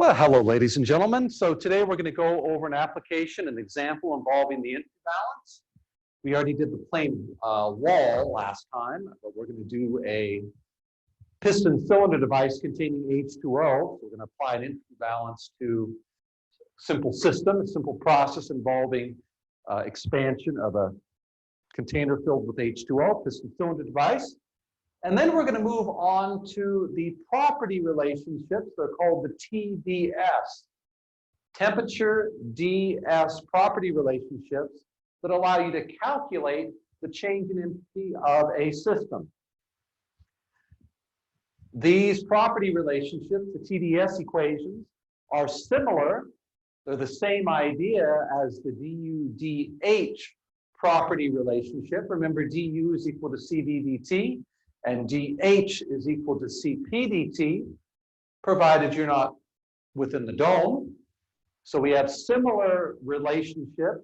Well, hello, ladies and gentlemen. So today we're going to go over an application, an example involving the entropy balance. We already did the plane wall last time, but we're going to do a piston cylinder device containing H2O. So we're going to apply an entropy balance to a simple system, a simple process involving expansion of a container filled with H2O, piston cylinder device. And then we're going to move on to the property relationships. They're called the TDS, temperature Ds property relationships, that allow you to calculate the change in entropy of a system. These property relationships, the Tds equations, are similar. They're the same idea as the du/dh property relationship. Remember, du is equal to cv dt. And dH is equal to Cp dt, provided you're not within the dome. So we have similar relationships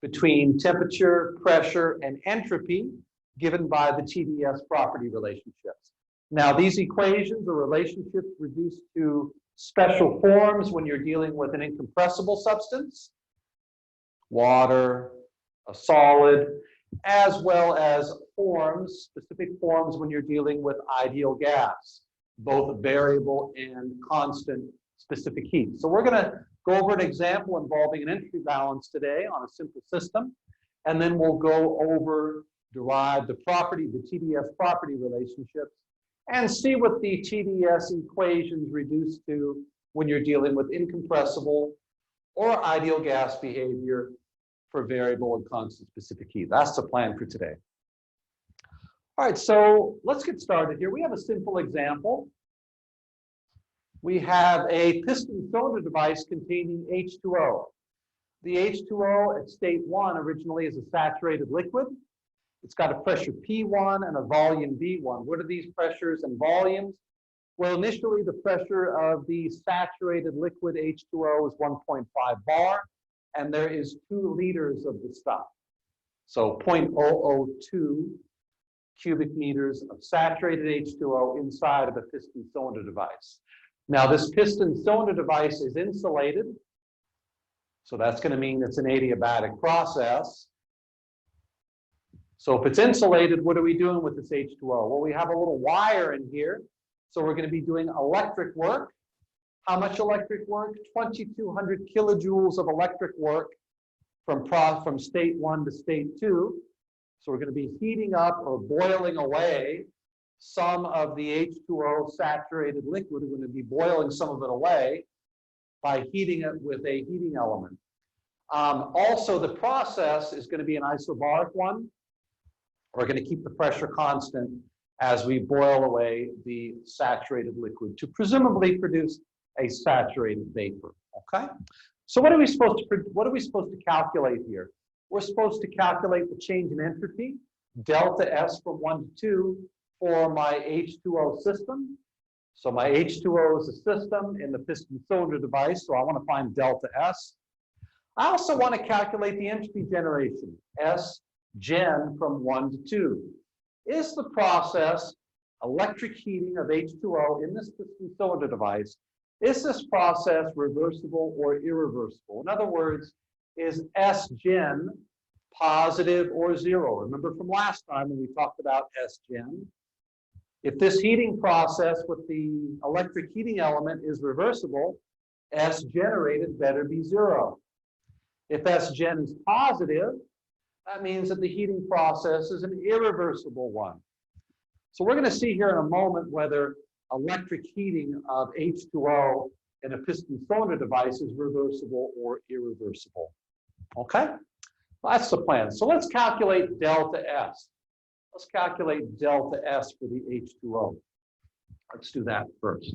between temperature, pressure, and entropy given by the Tds property relationships. Now, these equations or relationships reduce to special forms when you're dealing with an incompressible substance, water, a solid, as well as forms, specific forms when you're dealing with ideal gas, both variable and constant specific heat. So we're going to go over an example involving an entropy balance today on a simple system, and then we'll go over, derive the TDS property relationships, and see what the TDS equations reduce to when you're dealing with incompressible or ideal gas behavior for variable and constant specific heat. That's the plan for today. All right, so let's get started here. We have a simple example. We have a piston cylinder device containing H2O. The H2O at state 1 originally is a saturated liquid. It's got a pressure P1 and a volume V1. What are these pressures and volumes? Well, initially the pressure of the saturated liquid H2O is 1.5 bar. And there is 2 liters of the stuff. So 0.002 cubic meters of saturated H2O inside of a piston cylinder device. Now, this piston cylinder device is insulated. So that's going to mean it's an adiabatic process. So if it's insulated, what are we doing with this H2O? Well, we have a little wire in here. So we're going to be doing electric work. How much electric work? 2,200 kilojoules of electric work from state 1 to state 2. So we're going to be heating up or boiling away some of the H2O saturated liquid. We're going to be boiling some of it away by heating it with a heating element. Also, the process is going to be an isobaric one. We're going to keep the pressure constant as we boil away the saturated liquid to presumably produce a saturated vapor. Okay, so what are we supposed to calculate here? We're supposed to calculate the change in entropy, delta S from 1 to 2, for my H2O system. So my H2O is a system in the piston cylinder device, so I want to find delta S. I also want to calculate the entropy generation, S gen from 1 to 2. Is the process electric heating of H2O in this piston cylinder device, is this process reversible or irreversible? In other words, is S gen positive or 0? Remember from last time when we talked about S gen, if this heating process with the electric heating element is reversible, S generated better be 0. If S gen is positive, that means that the heating process is an irreversible one. So we're going to see here in a moment whether electric heating of H2O in a piston cylinder device is reversible or irreversible. Okay, well, that's the plan. So let's calculate delta S. Let's calculate delta S for the H2O. Let's do that first.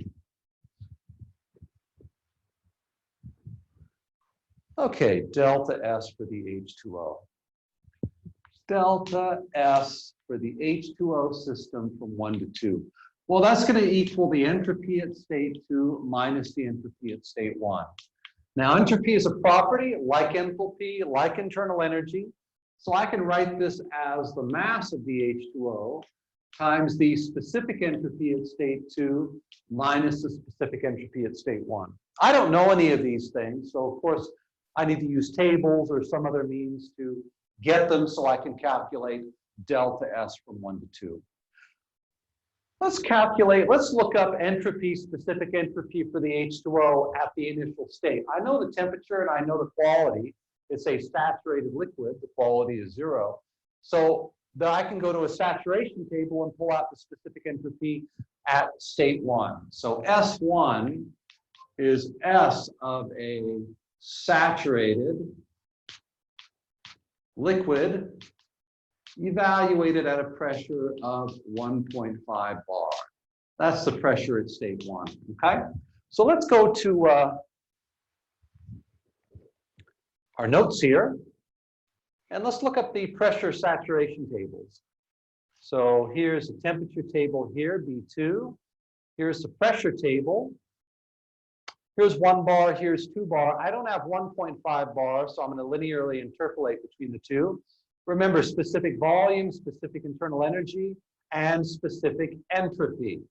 Okay, delta S for the H2O. Delta S for the H2O system from 1 to 2. Well, that's going to equal the entropy at state 2 minus the entropy at state 1. Now, entropy is a property like enthalpy, like internal energy. So I can write this as the mass of the H2O times the specific entropy at state 2 minus the specific entropy at state 1. I don't know any of these things, so of course I need to use tables or some other means to get them so I can calculate delta S from 1 to 2. Let's look up entropy, specific entropy for the H2O at the initial state. I know the temperature and I know the quality. It's a saturated liquid, the quality is 0. So I can go to a saturation table and pull out the specific entropy at state 1. So S1 is S of a saturated liquid evaluated at a pressure of 1.5 bar. That's the pressure at state 1, okay? So let's go to our notes here, and let's look up the pressure saturation tables. So here's the temperature table here, B2. Here's the pressure table. Here's 1 bar, here's 2 bar. I don't have 1.5 bar, so I'm going to linearly interpolate between the two. Remember, specific volume, specific internal energy, and specific entropy.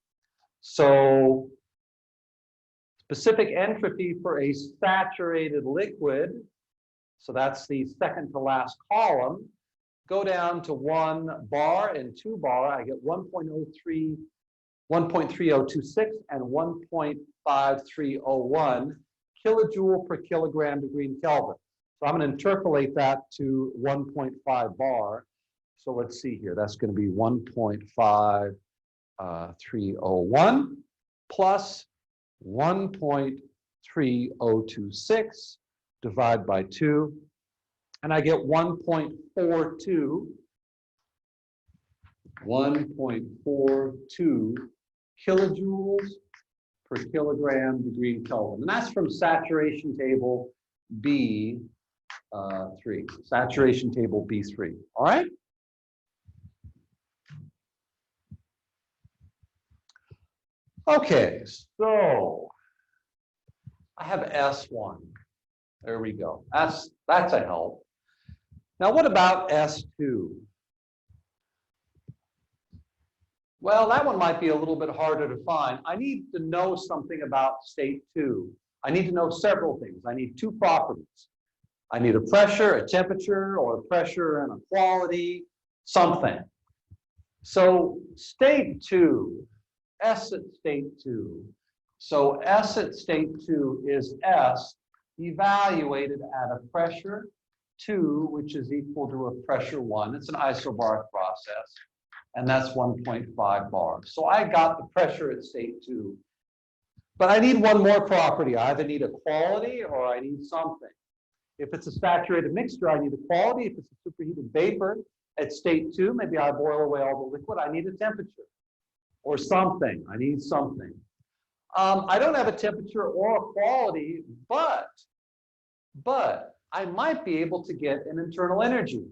So specific entropy for a saturated liquid, so that's the second to last column, go down to 1 bar and 2 bar. I get 1.03, 1.3026 and 1.5301 kilojoule per kilogram degree Kelvin. So I'm going to interpolate that to 1.5 bar. So let's see here. That's going to be 1.5301 plus 1.3026 divided by 2. And I get 1.42 kilojoules per kilogram degree Kelvin. And that's from saturation table B3, saturation table B3, all right? Okay, so I have S1. There we go. That's a help. Now what about S2? Well, that one might be a little bit harder to find. I need to know something about state 2. I need to know several things. I need 2 properties. I need a pressure, a temperature, or a pressure and a quality, something. So state 2, S at state 2. So S at state 2 is S evaluated at a pressure 2, which is equal to a pressure 1. It's an isobaric process, and that's 1.5 bar. So I got the pressure at state 2. But I need one more property. I either need a quality or I need something. If it's a saturated mixture, I need a quality. If it's a superheated vapor at state 2, maybe I boil away all the liquid, I need a temperature or something. I need something. I don't have a temperature or a quality, but I might be able to get an internal energy.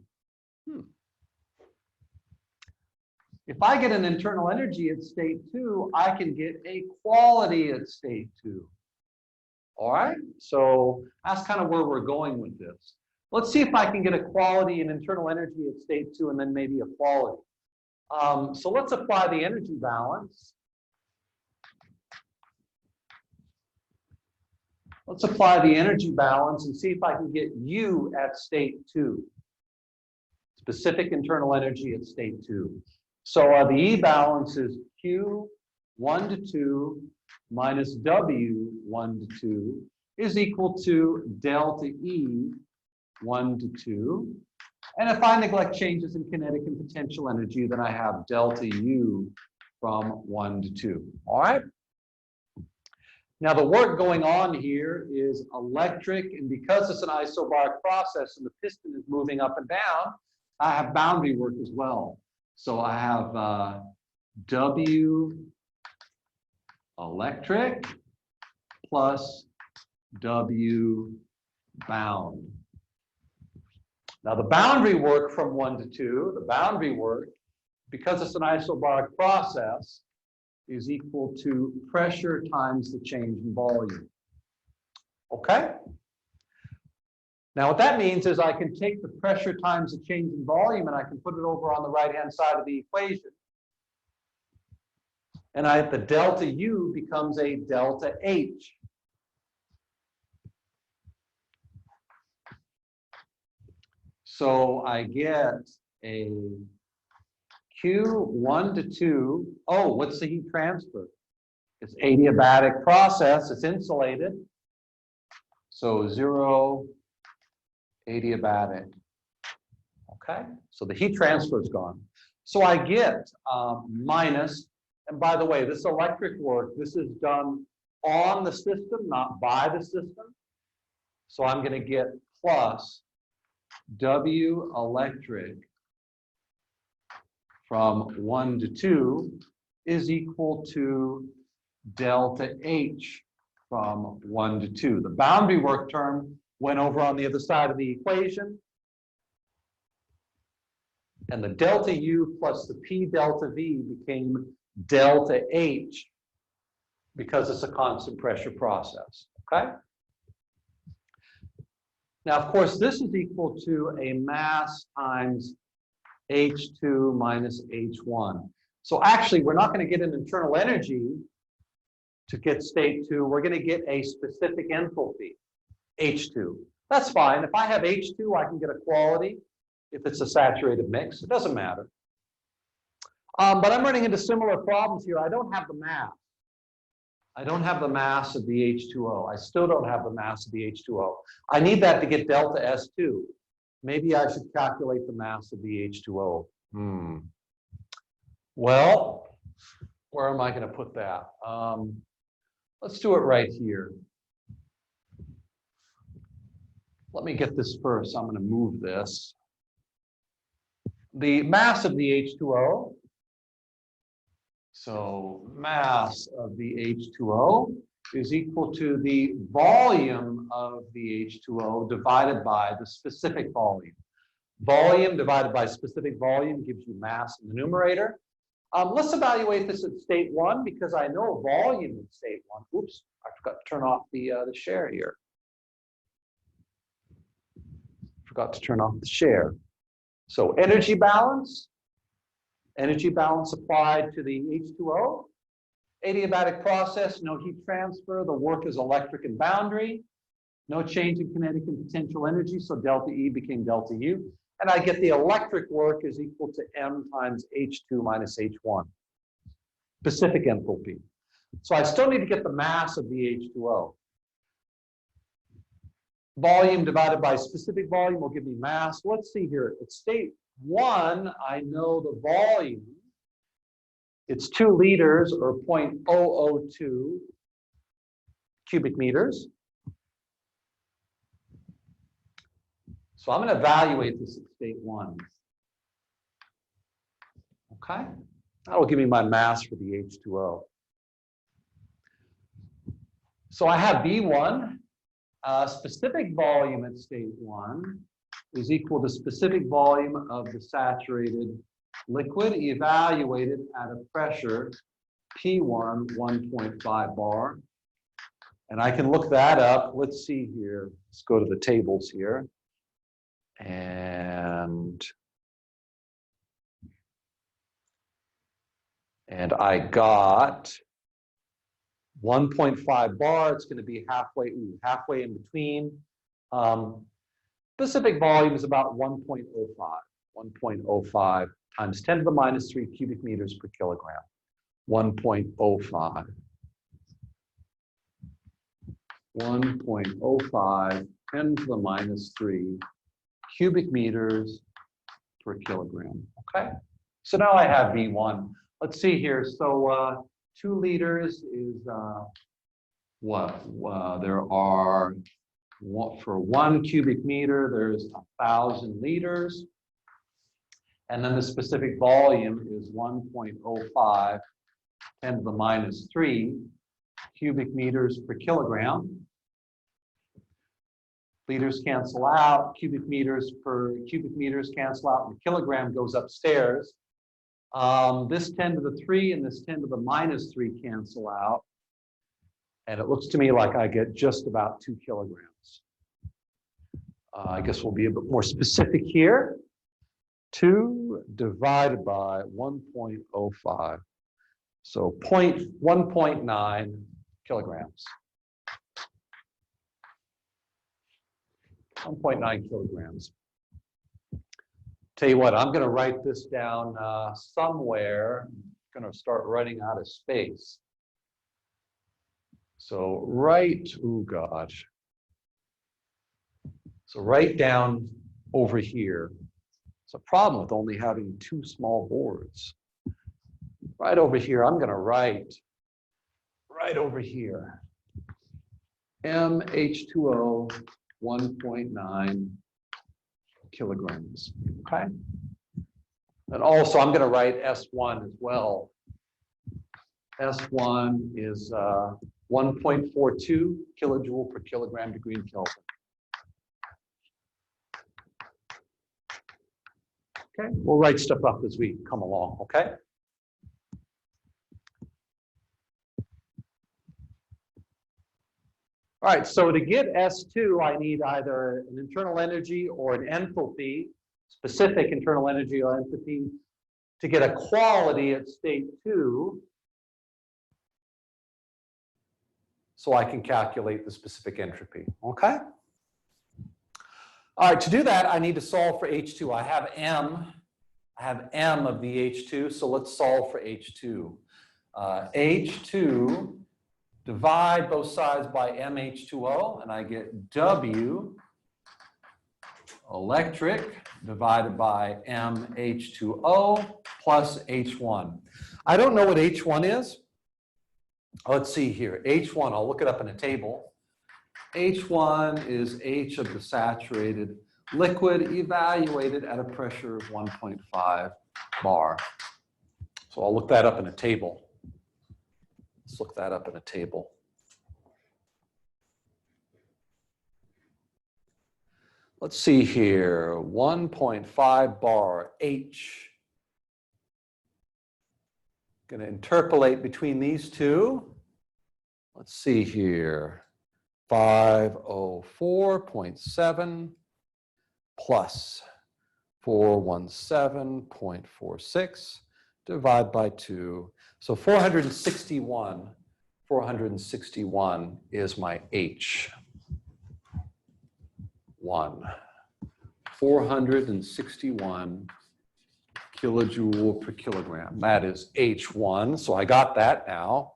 If I get an internal energy at state 2, I can get a quality at state 2. All right, so that's kind of where we're going with this. Let's see if I can get a quality and internal energy at state 2 and then maybe a quality. So let's apply the energy balance. Let's apply the energy balance and see if I can get U at state 2. Specific internal energy at state 2. So the E balance is Q 1 to 2 minus W 1 to 2 is equal to delta E 1 to 2. And if I neglect changes in kinetic and potential energy, then I have delta U from 1 to 2. All right? Now the work going on here is electric, and because it's an isobaric process and the piston is moving up and down, I have boundary work as well. So I have W electric plus W bound. Now the boundary work from 1 to 2, the boundary work, because it's an isobaric process, is equal to pressure times the change in volume. Okay? Now what that means is I can take the pressure times the change in volume and I can put it over on the right-hand side of the equation. And the delta U becomes a delta H. So I get a Q1 to 2. Oh, what's the heat transfer? It's adiabatic process. It's insulated. So 0 adiabatic. Okay, so the heat transfer is gone. So I get minus, and by the way, this electric work, this is done on the system, not by the system. So I'm going to get plus W electric from 1 to 2 is equal to delta H from 1 to 2. The boundary work term went over on the other side of the equation. And the delta U plus the P delta V became delta H because it's a constant pressure process, okay? Now, of course, this is equal to a mass times H2 minus H1. So actually, we're not going to get an internal energy to get state 2. We're going to get a specific enthalpy, H2. That's fine. If I have H2, I can get a quality. If it's a saturated mix, it doesn't matter. But I'm running into similar problems here. I don't have the mass. I don't have the mass of the H2O. I still don't have the mass of the H2O. I need that to get delta S2. Maybe I should calculate the mass of the H2O. Well, where am I going to put that? Let's do it right here. Let me get this first. I'm going to move this. The mass of the H2O. So mass of the H2O is equal to the volume of the H2O divided by the specific volume. Volume divided by specific volume gives you mass in the numerator. Let's evaluate this at state 1 because I know volume in state 1. Oops, I forgot to turn off the share here. Forgot to turn off the share. So energy balance applied to the H2O. Adiabatic process, no heat transfer. The work is electric and boundary. No change in kinetic and potential energy, so delta E became delta U. And I get the electric work is equal to M times H2 minus H1. Specific enthalpy. So I still need to get the mass of the H2O. Volume divided by specific volume will give me mass. Let's see here. At state 1, I know the volume. It's 2 liters or 0.002 cubic meters. So I'm going to evaluate this at state 1. Okay? That will give me my mass for the H2O. So I have V1. Specific volume at state 1 is equal to specific volume of the saturated liquid evaluated at a pressure P1 1.5 bar. And I can look that up. Let's see here. Let's go to the tables here. And I got 1.5 bar. It's going to be halfway in between. Specific volume is about 1.05. 1.05 times 10 to the minus 3 cubic meters per kilogram. 1.05. 1.05 10 to the minus 3 cubic meters per kilogram. Okay, so now I have V1. Let's see here. So 2 liters is what? There are, for 1 cubic meter, there's 1,000 liters. And then the specific volume is 1.05 10 to the minus 3 cubic meters per kilogram. Liters cancel out, cubic meters cancel out, and the kilogram goes upstairs. This 10 to the 3 and this 10 to the minus 3 cancel out. And it looks to me like I get just about 2 kilograms. I guess we'll be a bit more specific here. 2 divided by 1.05. So 1.9 kilograms. 1.9 kilograms. Tell you what, I'm going to write this down somewhere. I'm going to start running out of space. So oh gosh. So right down over here. It's a problem with only having two small boards. Right over here, I'm going to write right over here. MH2O 1.9 kilograms. Okay. And also, I'm going to write S1 as well. S1 is 1.42 kilojoule per kilogram degree Kelvin. Okay, we'll write stuff up as we come along, okay? All right, so to get S2, I need either an internal energy or an enthalpy, specific internal energy or enthalpy, to get a quality at state 2, so I can calculate the specific entropy, okay? All right, to do that, I need to solve for H2. I have M of the H2, so let's solve for H2. H2, divide both sides by MH2O, and I get W electric divided by MH2O plus H1. I don't know what H1 is. Let's see here. H1, I'll look it up in a table. H1 is H of the saturated liquid evaluated at a pressure of 1.5 bar. So I'll look that up in a table. Let's look that up in a table. Let's see here, 1.5 bar H. Going to interpolate between these two. Let's see here, 504.7 plus 417.46 divide by 2. So 461 is my H. 461 kilojoule per kilogram. That is H1. So I got that now.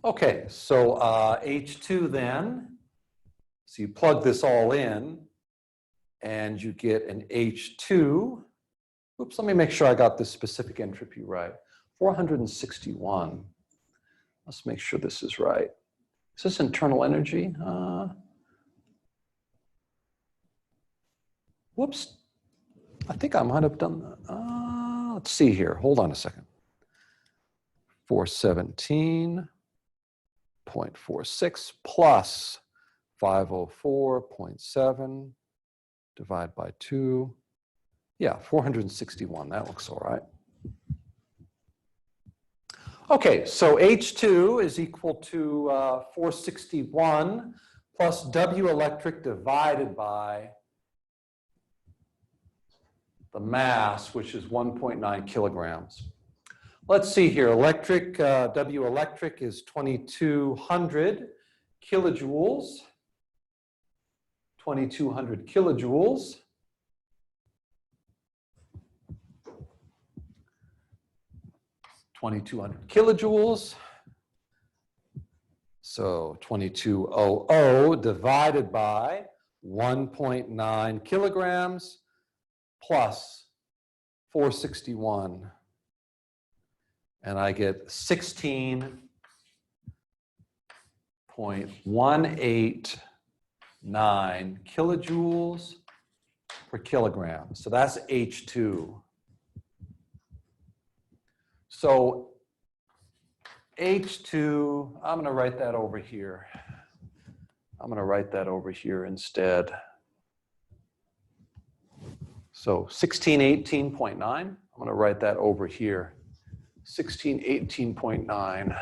Okay, so H2 then. So you plug this all in and you get an H2. Oops, let me make sure I got this specific entropy right. 461. Let's make sure this is right. Is this internal energy? Whoops. I think I might have done that. Let's see here. Hold on a second. 417.46 plus 504.7 divided by 2. Yeah, 461. That looks all right. Okay, so H2 is equal to 461 plus W electric divided by the mass, which is 1.9 kilograms. Let's see here. W electric is 2,200 kilojoules. 2,200 kilojoules. So 2200 divided by 1.9 kilograms plus 461. And I get 16.189 kilojoules per kilogram. So that's H2. So H2, I'm going to write that over here. Instead. So 1618.9, I'm going to write that over here. 1618.9.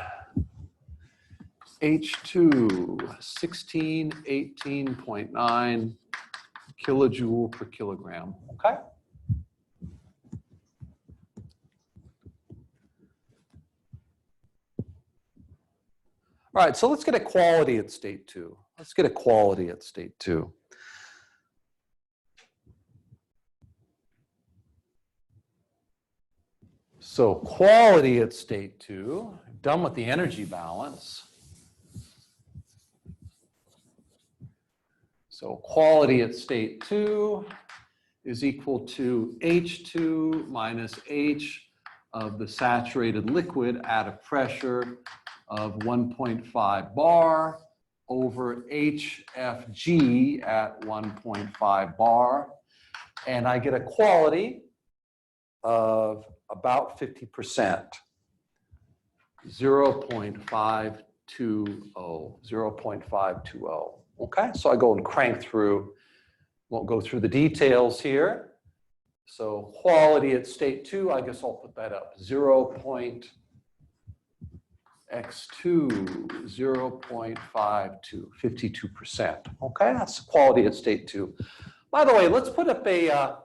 H2, 1618.9 kilojoule per kilogram, okay? All right, so let's get equality at state 2. Let's get equality at state 2. So quality at state 2, done with the energy balance. So quality at state 2 is equal to H2 minus H of the saturated liquid at a pressure of 1.5 bar over HFG at 1.5 bar. And I get a quality of about 50%, 0.520, 0.520. Okay, so I go and crank through, won't go through the details here. So quality at state 2, I guess I'll put that up, 0.x2, 0.52, 52%. Okay, that's quality at state 2. By the way, let's put up a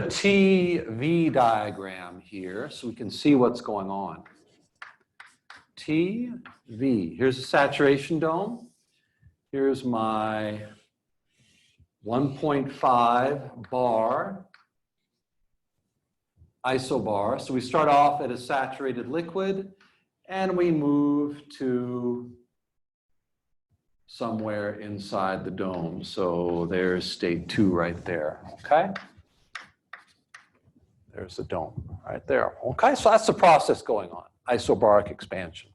TV diagram here so we can see what's going on. TV, here's a saturation dome. Here's my 1.5 bar isobar. So we start off at a saturated liquid and we move to somewhere inside the dome. So there's state 2 right there, okay? There's the dome right there. Okay, so that's the process going on, isobaric expansion.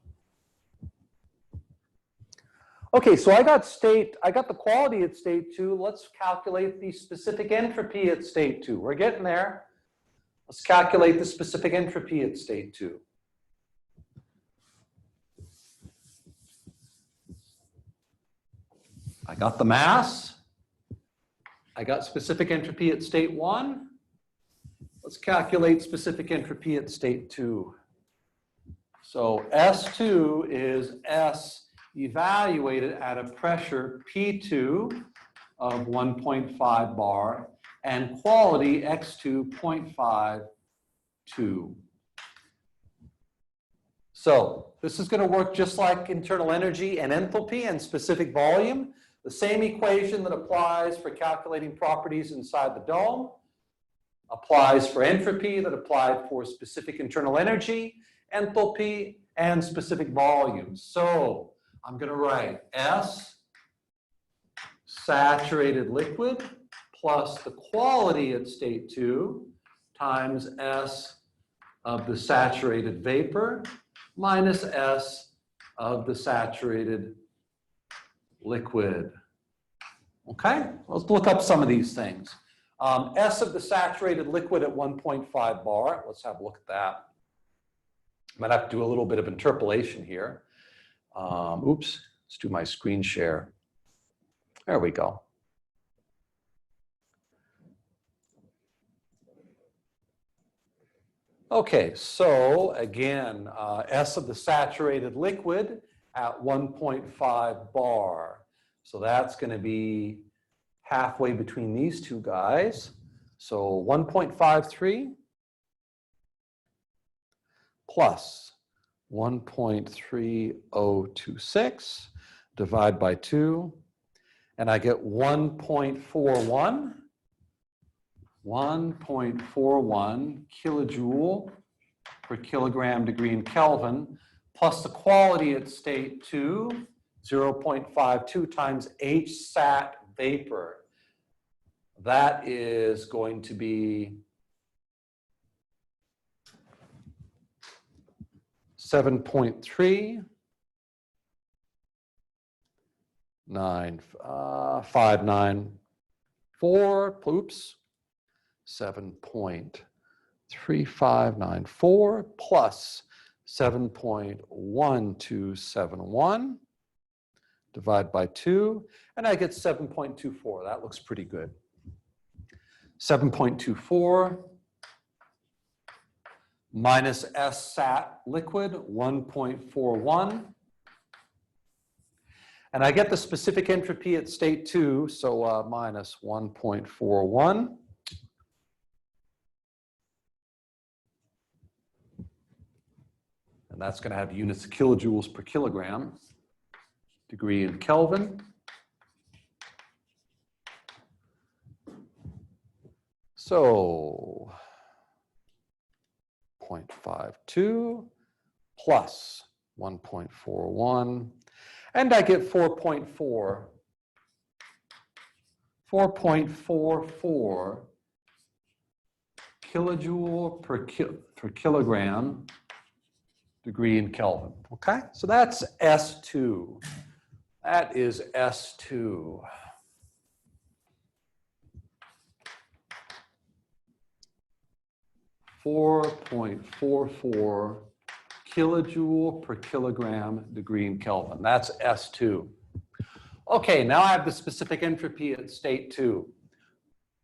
Okay, so I got the quality at state 2. Let's calculate the specific entropy at state 2. We're getting there. Let's calculate the specific entropy at state 2. I got the mass. I got specific entropy at state 1. Let's calculate specific entropy at state 2. So S2 is S evaluated at a pressure P2 of 1.5 bar and quality X2 0.52. So this is going to work just like internal energy and enthalpy and specific volume. The same equation that applies for calculating properties inside the dome applies for entropy, that applied for specific internal energy, enthalpy, and specific volumes. So I'm going to write S saturated liquid plus the quality at state 2 times S of the saturated vapor minus S of the saturated liquid. Okay, let's look up some of these things. S of the saturated liquid at 1.5 bar. Let's have a look at that. I might have to do a little bit of interpolation here. Oops, let's do my screen share. There we go. Okay, so again, S of the saturated liquid at 1.5 bar. So that's going to be halfway between these two guys. So 1.53 plus 1.3026 divide by 2, and I get 1.41 kilojoule per kilogram degree in Kelvin, plus the quality at state 2, 0.52 times H sat vapor. That is going to be 7.3 594, oops, 7.3594 plus 7.1271 divide by 2, and I get 7.24. That looks pretty good. 7.24 minus S sat liquid, 1.41. And I get the specific entropy at state 2, so minus 1.41. And that's going to have units of kilojoules per kilogram, degree in Kelvin. So 0.52 plus 1.41. And I get 4.44 kilojoule per kilogram degree in Kelvin. Okay, so that's S2. That is S2. .44 kilojoule per kilogram degree in Kelvin. That's S2. Okay, now I have the specific entropy at state 2.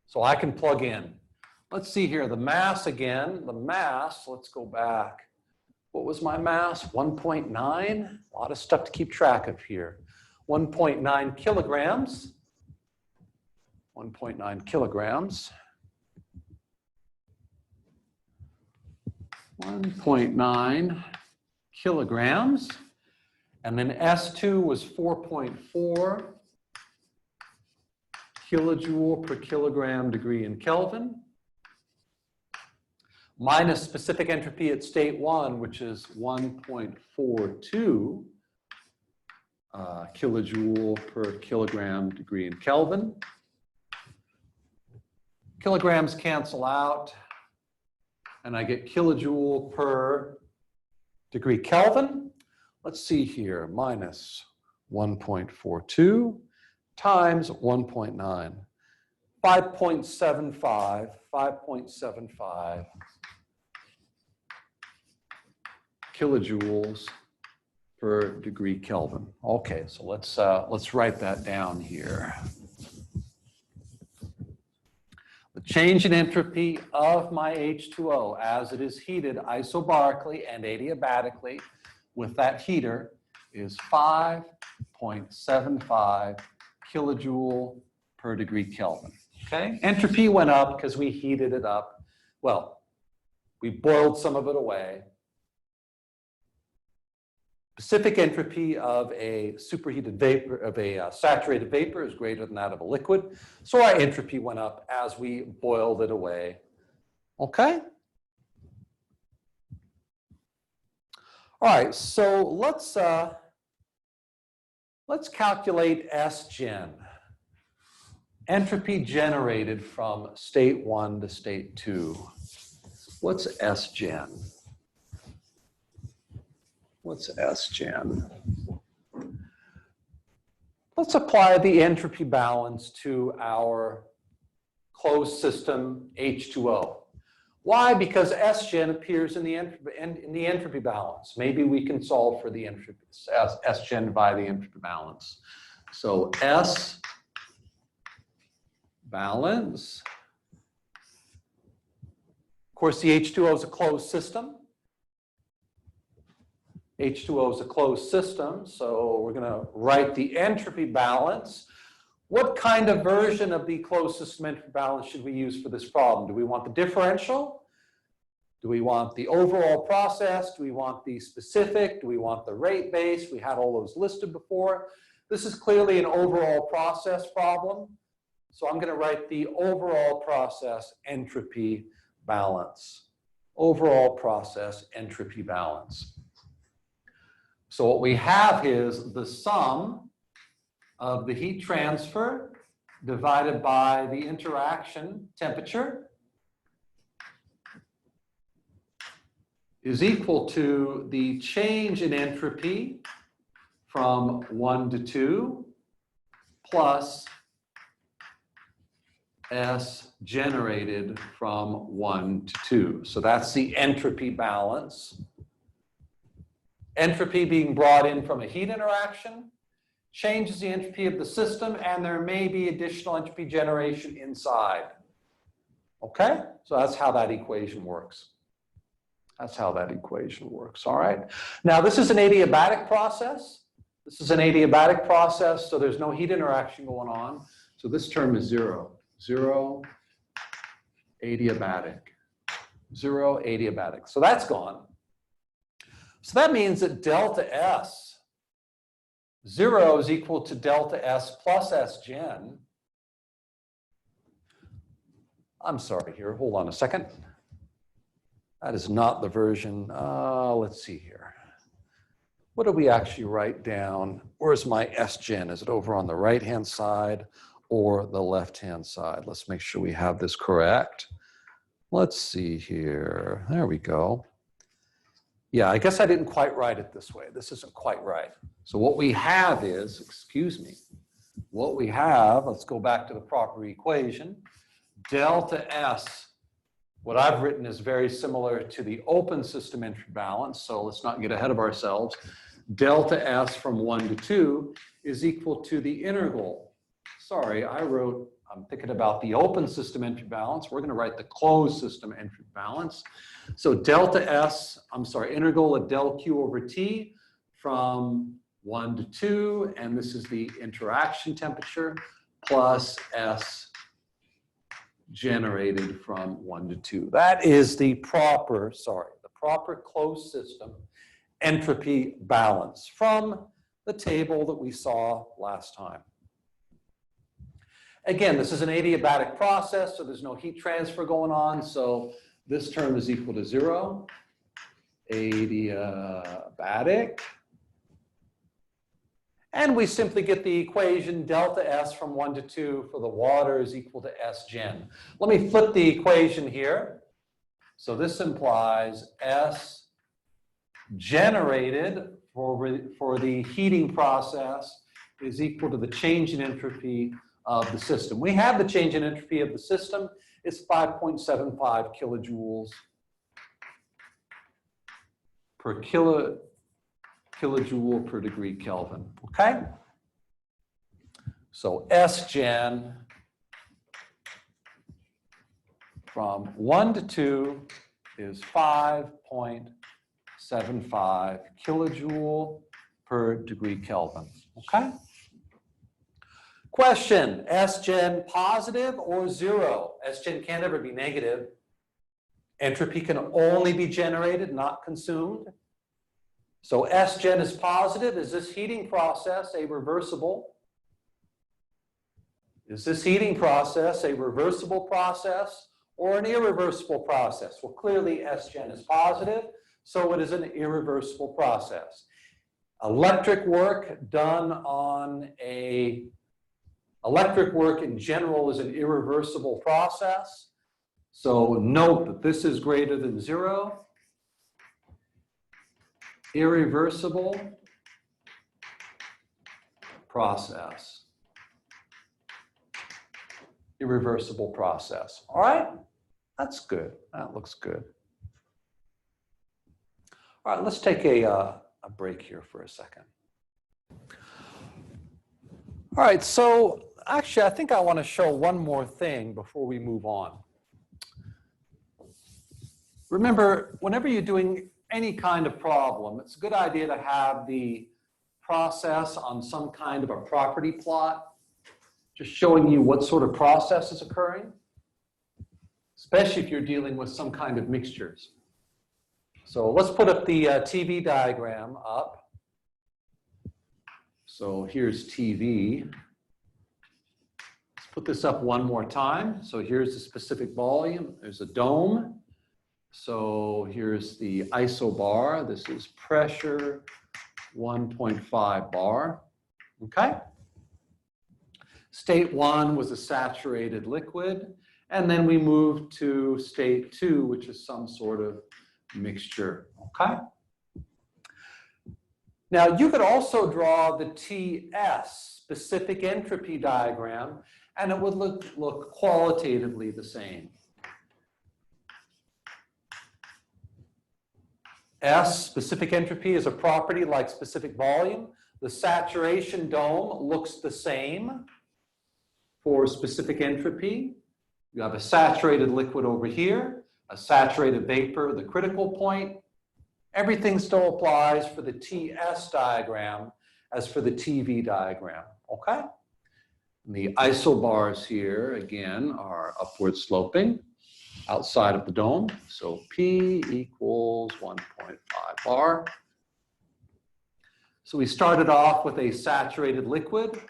So I can plug in. Let's see here, the mass again. The mass, let's go back. What was my mass? 1.9. A lot of stuff to keep track of here. 1.9 kilograms. 1.9 kilograms. 1.9 kilograms. And then S2 was 4.4 kilojoule per kilogram degree in Kelvin. Minus specific entropy at state 1, which is 1.42 kilojoule per kilogram degree in Kelvin. Kilograms cancel out, and I get kilojoule per degree Kelvin. Let's see here, minus 1.42 times 1.9. 5.75 kilojoules per degree Kelvin. Okay, so let's write that down here. The change in entropy of my H2O as it is heated isobarically and adiabatically with that heater is 5.75 kilojoule per degree Kelvin. Okay, entropy went up because we heated it up. Well, we boiled some of it away. Specific entropy of a superheated vapor, of a saturated vapor, is greater than that of a liquid. So our entropy went up as we boiled it away. Okay? All right, so let's calculate Sgen. Entropy generated from state 1 to state 2. What's Sgen? What's Sgen? Let's apply the entropy balance to our closed system H2O. Why? Because Sgen appears in the entropy balance. Maybe we can solve for the entropy Sgen by the entropy balance. So S balance. Of course, the H2O is a closed system. H2O is a closed system, so we're going to write the entropy balance. What kind of version of the closed system entropy balance should we use for this problem? Do we want the differential? Do we want the overall process? Do we want the specific? Do we want the rate base? We had all those listed before. This is clearly an overall process problem. So I'm going to write the overall process entropy balance. Overall process entropy balance. So what we have is the sum of the heat transfer divided by the interaction temperature is equal to the change in entropy from 1 to 2 plus S generated from 1 to 2. So that's the entropy balance. Entropy being brought in from a heat interaction changes the entropy of the system, and there may be additional entropy generation inside. Okay? So that's how that equation works. That's how that equation works, all right? Now, this is an adiabatic process. This is an adiabatic process, so there's no heat interaction going on. So this term is zero. Zero adiabatic. Zero adiabatic. So that's gone. So that means that delta S, 0 is equal to delta S plus S gen. I'm sorry here, hold on a second. That is not the version, let's see here. What do we actually write down? Where's my S gen? Is it over on the right-hand side or the left-hand side? Let's make sure we have this correct. Let's see here, there we go. Yeah, I guess I didn't quite write it this way. This isn't quite right. So what we have is, excuse me, what we have, let's go back to the proper equation. Delta S, what I've written is very similar to the open system entropy balance, so let's not get ahead of ourselves. Delta S from 1 to 2 is equal to the integral. Sorry, I'm thinking about the open system entropy balance. We're going to write the closed system entropy balance. So delta S, integral of del Q over T from 1 to 2, and this is the interaction temperature, plus S generated from 1 to 2. That is the proper closed system entropy balance from the table that we saw last time. Again, this is an adiabatic process, so there's no heat transfer going on, so this term is equal to 0. Adiabatic. And we simply get the equation delta S from 1 to 2 for the water is equal to S gen. Let me flip the equation here. So this implies S generated for the heating process is equal to the change in entropy of the system. We have the change in entropy of the system. It's 5.75 kilojoules per kilojoule per degree Kelvin, okay? So S gen from 1 to 2 is 5.75 kilojoule per degree Kelvin, okay? Question, S gen positive or 0? S gen can't ever be negative. Entropy can only be generated, not consumed. So S gen is positive. Is this heating process a reversible? Is this heating process a reversible process or an irreversible process? Well, clearly S gen is positive, so it is an irreversible process. Electric work in general is an irreversible process. So note that this is greater than 0. Irreversible process. Irreversible process. All right? That's good. That looks good. All right, let's take a break here for a second. All right, so actually, I think I want to show one more thing before we move on. Remember, whenever you're doing any kind of problem, it's a good idea to have the process on some kind of a property plot, just showing you what sort of process is occurring, especially if you're dealing with some kind of mixtures. So let's put up the TV diagram up. So here's TV. Let's put this up one more time. So here's the specific volume. There's a dome. So here's the isobar. This is pressure 1.5 bar. Okay? State 1 was a saturated liquid. And then we moved to state 2, which is some sort of mixture. Okay? Now, you could also draw the TS, specific entropy diagram, and it would look qualitatively the same. S, specific entropy, is a property like specific volume. The saturation dome looks the same for specific entropy. You have a saturated liquid over here, a saturated vapor, the critical point. Everything still applies for the Ts diagram as for the TV diagram, okay? And the isobars here, again, are upward sloping outside of the dome. So P equals 1.5 bar. So we started off with a saturated liquid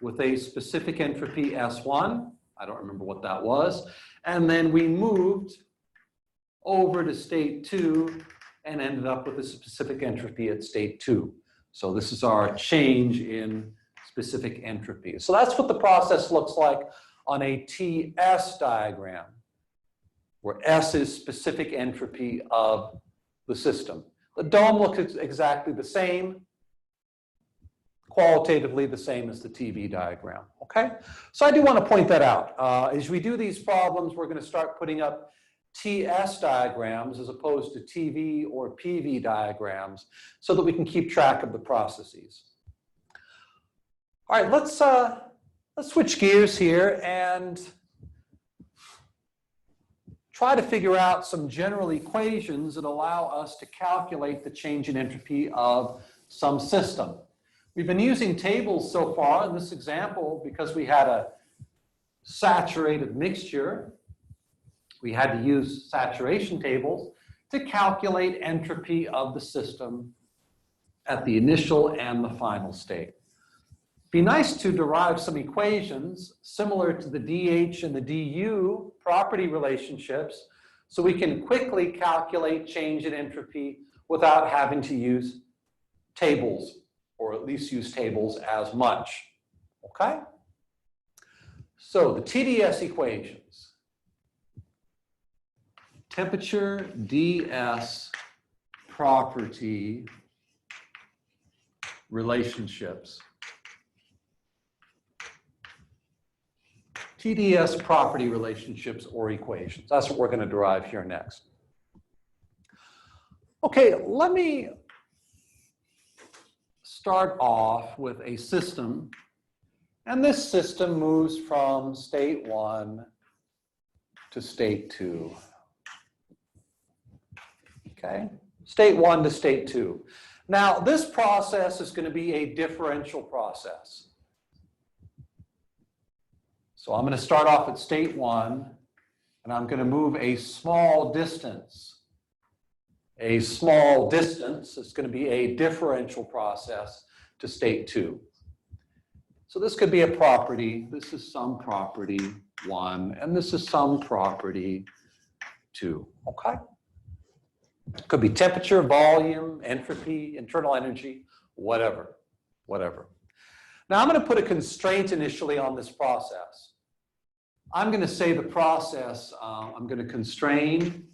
with a specific entropy S1. I don't remember what that was. And then we moved over to state 2 and ended up with a specific entropy at state 2. So this is our change in specific entropy. So that's what the process looks like on a Ts diagram, where S is specific entropy of the system. The dome looks exactly the same, qualitatively the same as the TV diagram, okay? So I do want to point that out. As we do these problems, we're going to start putting up Ts diagrams as opposed to TV or PV diagrams so that we can keep track of the processes. All right, let's switch gears here and try to figure out some general equations that allow us to calculate the change in entropy of some system. We've been using tables so far in this example because we had a saturated mixture. We had to use saturation tables to calculate entropy of the system at the initial and the final state. Be nice to derive some equations similar to the dH and the du property relationships so we can quickly calculate change in entropy without having to use tables, or at least use tables as much, okay? So the TDS equations. Temperature Ds property relationships. Tds property relationships or equations. That's what we're going to derive here next. Okay, let me start off with a system, and this system moves from state 1 to state 2. Okay, state 1 to state 2. Now, this process is going to be a differential process. So I'm going to start off at state 1, and I'm going to move a small distance. A small distance is going to be a differential process to state 2. So this could be a property. This is some property 1, and this is some property 2. Okay? It could be temperature, volume, entropy, internal energy, whatever. Now I'm going to put a constraint initially on this process. I'm going to say the process, I'm going to constrain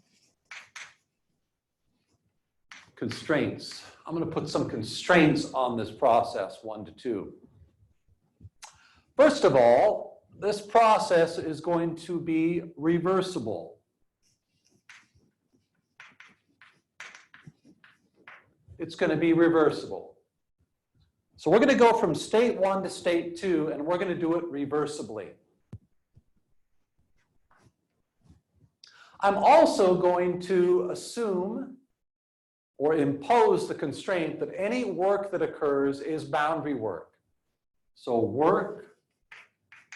constraints. I'm going to put some constraints on this process, 1 to 2. First of all, this process is going to be reversible. It's going to be reversible. So we're going to go from state 1 to state 2, and we're going to do it reversibly. I'm also going to assume or impose the constraint that any work that occurs is boundary work. So work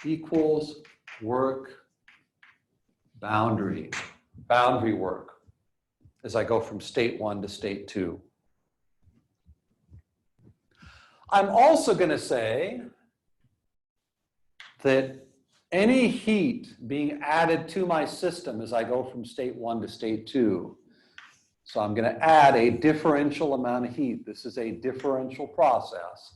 equals work boundary work as I go from state 1 to state 2. I'm also going to say that any heat being added to my system as I go from state 1 to state 2. So I'm going to add a differential amount of heat. This is a differential process.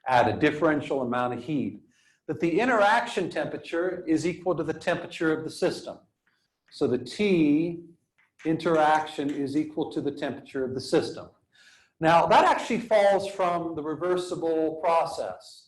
Add a differential amount of heat. That the interaction temperature is equal to the temperature of the system. So the T interaction is equal to the temperature of the system. Now, that actually falls from the reversible process.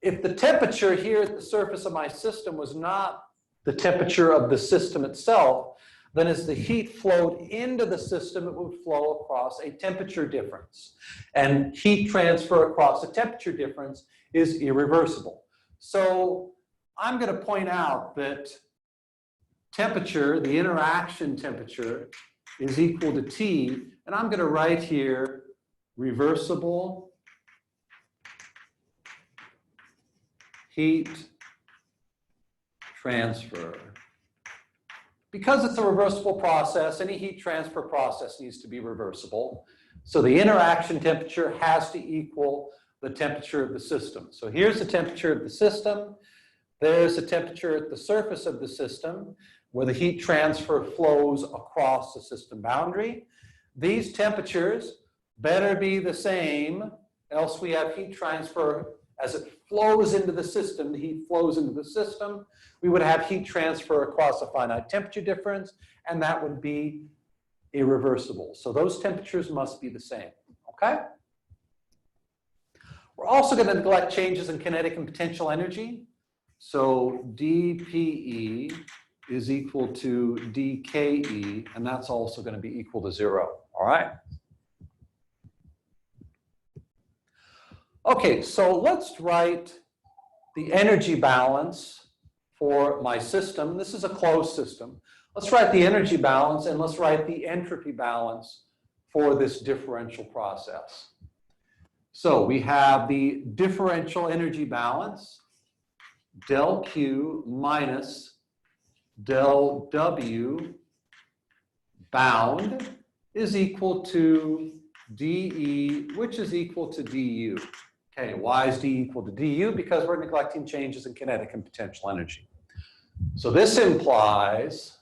If the temperature here at the surface of my system was not the temperature of the system itself, then as the heat flowed into the system, it would flow across a temperature difference. And heat transfer across a temperature difference is irreversible. So I'm going to point out that temperature, the interaction temperature, is equal to T, and I'm going to write here reversible heat transfer. Because it's a reversible process, any heat transfer process needs to be reversible. So the interaction temperature has to equal the temperature of the system. So here's the temperature of the system. There's the temperature at the surface of the system where the heat transfer flows across the system boundary. These temperatures better be the same, else we have heat transfer as it flows into the system. The heat flows into the system. We would have heat transfer across a finite temperature difference, and that would be irreversible. So those temperatures must be the same, okay? We're also going to neglect changes in kinetic and potential energy. So dPe is equal to dKe, and that's also going to be equal to 0, all right? Okay, so let's write the energy balance for my system. This is a closed system. Let's write the energy balance, and let's write the entropy balance for this differential process. So we have the differential energy balance, del Q minus del W bound is equal to dE, which is equal to du. Okay, why is D equal to du? Because we're neglecting changes in kinetic and potential energy. So this implies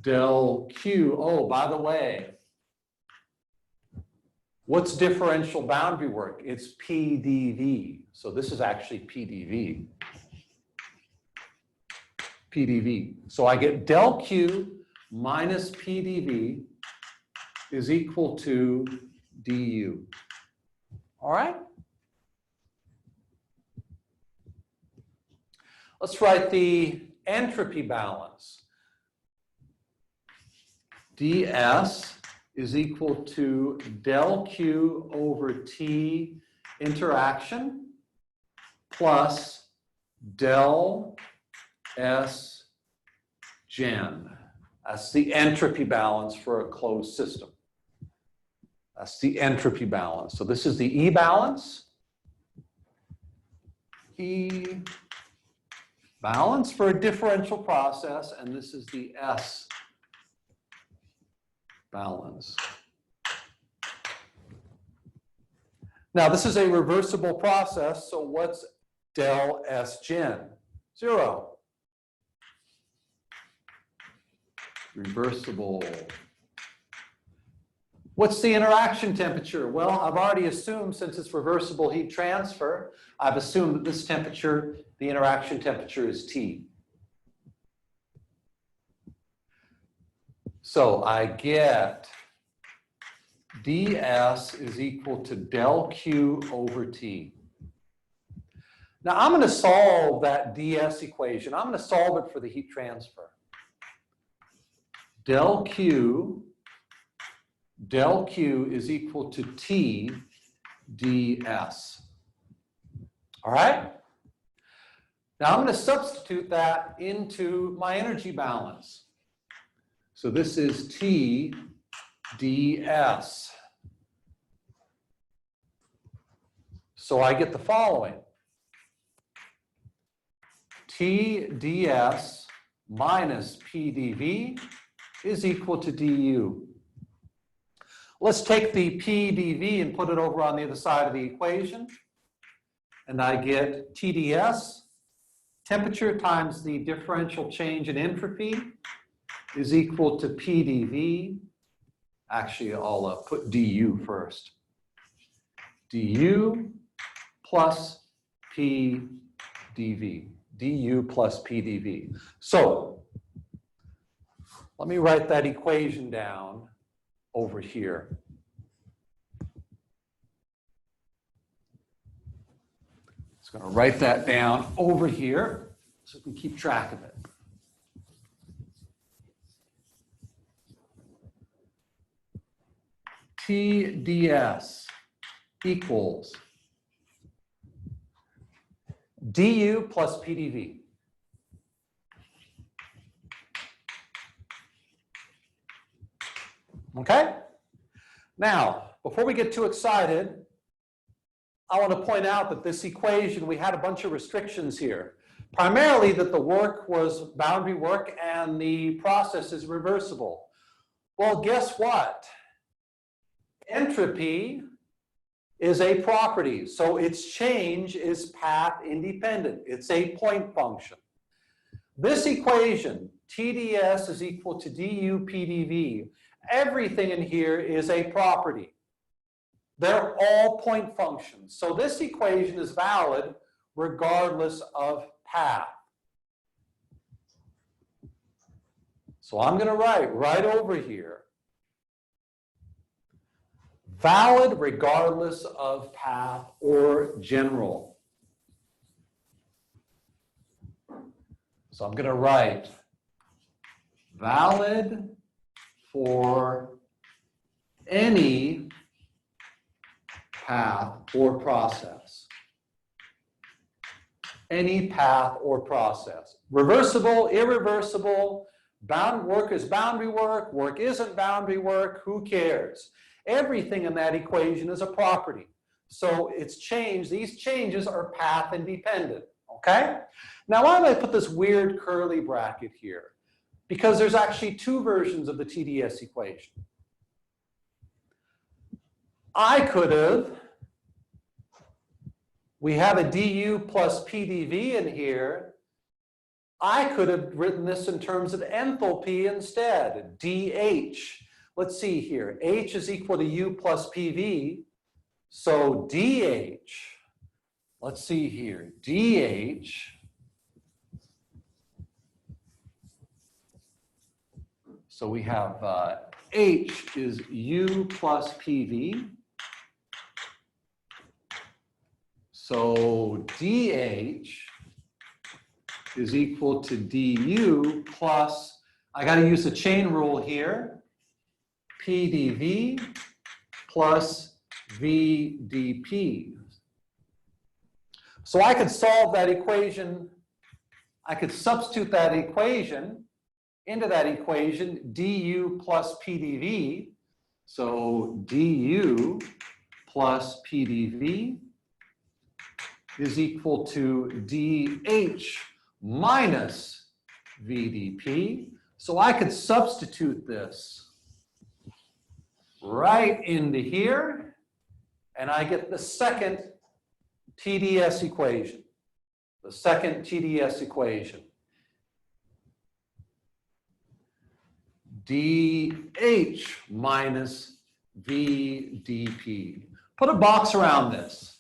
del Q, oh, by the way, what's differential boundary work? It's PdV. So this is actually PdV. PdV. So I get del Q minus PdV is equal to du. All right? Let's write the entropy balance. ds is equal to del Q over T interaction plus del S gen. That's the entropy balance for a closed system. That's the entropy balance. So this is the E balance. E balance for a differential process, and this is the S balance. Now this is a reversible process, so what's del S gen? 0. Reversible. What's the interaction temperature? Well, I've already assumed, since it's reversible heat transfer, I've assumed that this temperature, the interaction temperature, is T. So I get ds is equal to del Q over T. Now I'm going to solve that ds equation. I'm going to solve it for the heat transfer. Del Q is equal to T ds. All right? Now I'm going to substitute that into my energy balance. So this is T ds. So I get the following. T ds minus PdV is equal to du. Let's take the PdV and put it over on the other side of the equation. And I get TdS, temperature times the differential change in entropy, is equal to PdV. Actually, I'll put du first. du plus PdV. du plus PdV. So let me write that equation down over here. Just going to write that down over here so we can keep track of it. Tds equals du plus PdV. Okay? Now, before we get too excited, I want to point out that this equation, we had a bunch of restrictions here. Primarily that the work was boundary work and the process is reversible. Well, guess what? Entropy is a property, so its change is path independent. It's a point function. This equation, Tds is equal to du pdv, everything in here is a property. They're all point functions. So this equation is valid regardless of path. So I'm going to write right over here, valid regardless of path or general. So I'm going to write valid for any path or process. Any path or process. Reversible, irreversible, bound work is boundary work, work isn't boundary work, who cares? Everything in that equation is a property. So it's changed, these changes are path independent, okay? Now why did I put this weird curly bracket here? Because there's actually two versions of the TDS equation. I could have, we have a du plus pdv in here. I could have written this in terms of enthalpy instead, dh. Let's see here, h is equal to u plus pv. So dh, let's see here, dh so we have h is u plus pv. So dh is equal to du plus, I got to use the chain rule here, pdv plus vdp. So I could solve that equation, I could substitute that equation into that equation, du plus pdv. So du plus pdv is equal to dh minus vdp. So I could substitute this right into here, and I get the second TDS equation. The second TDS equation. dH minus vdp. Put a box around this.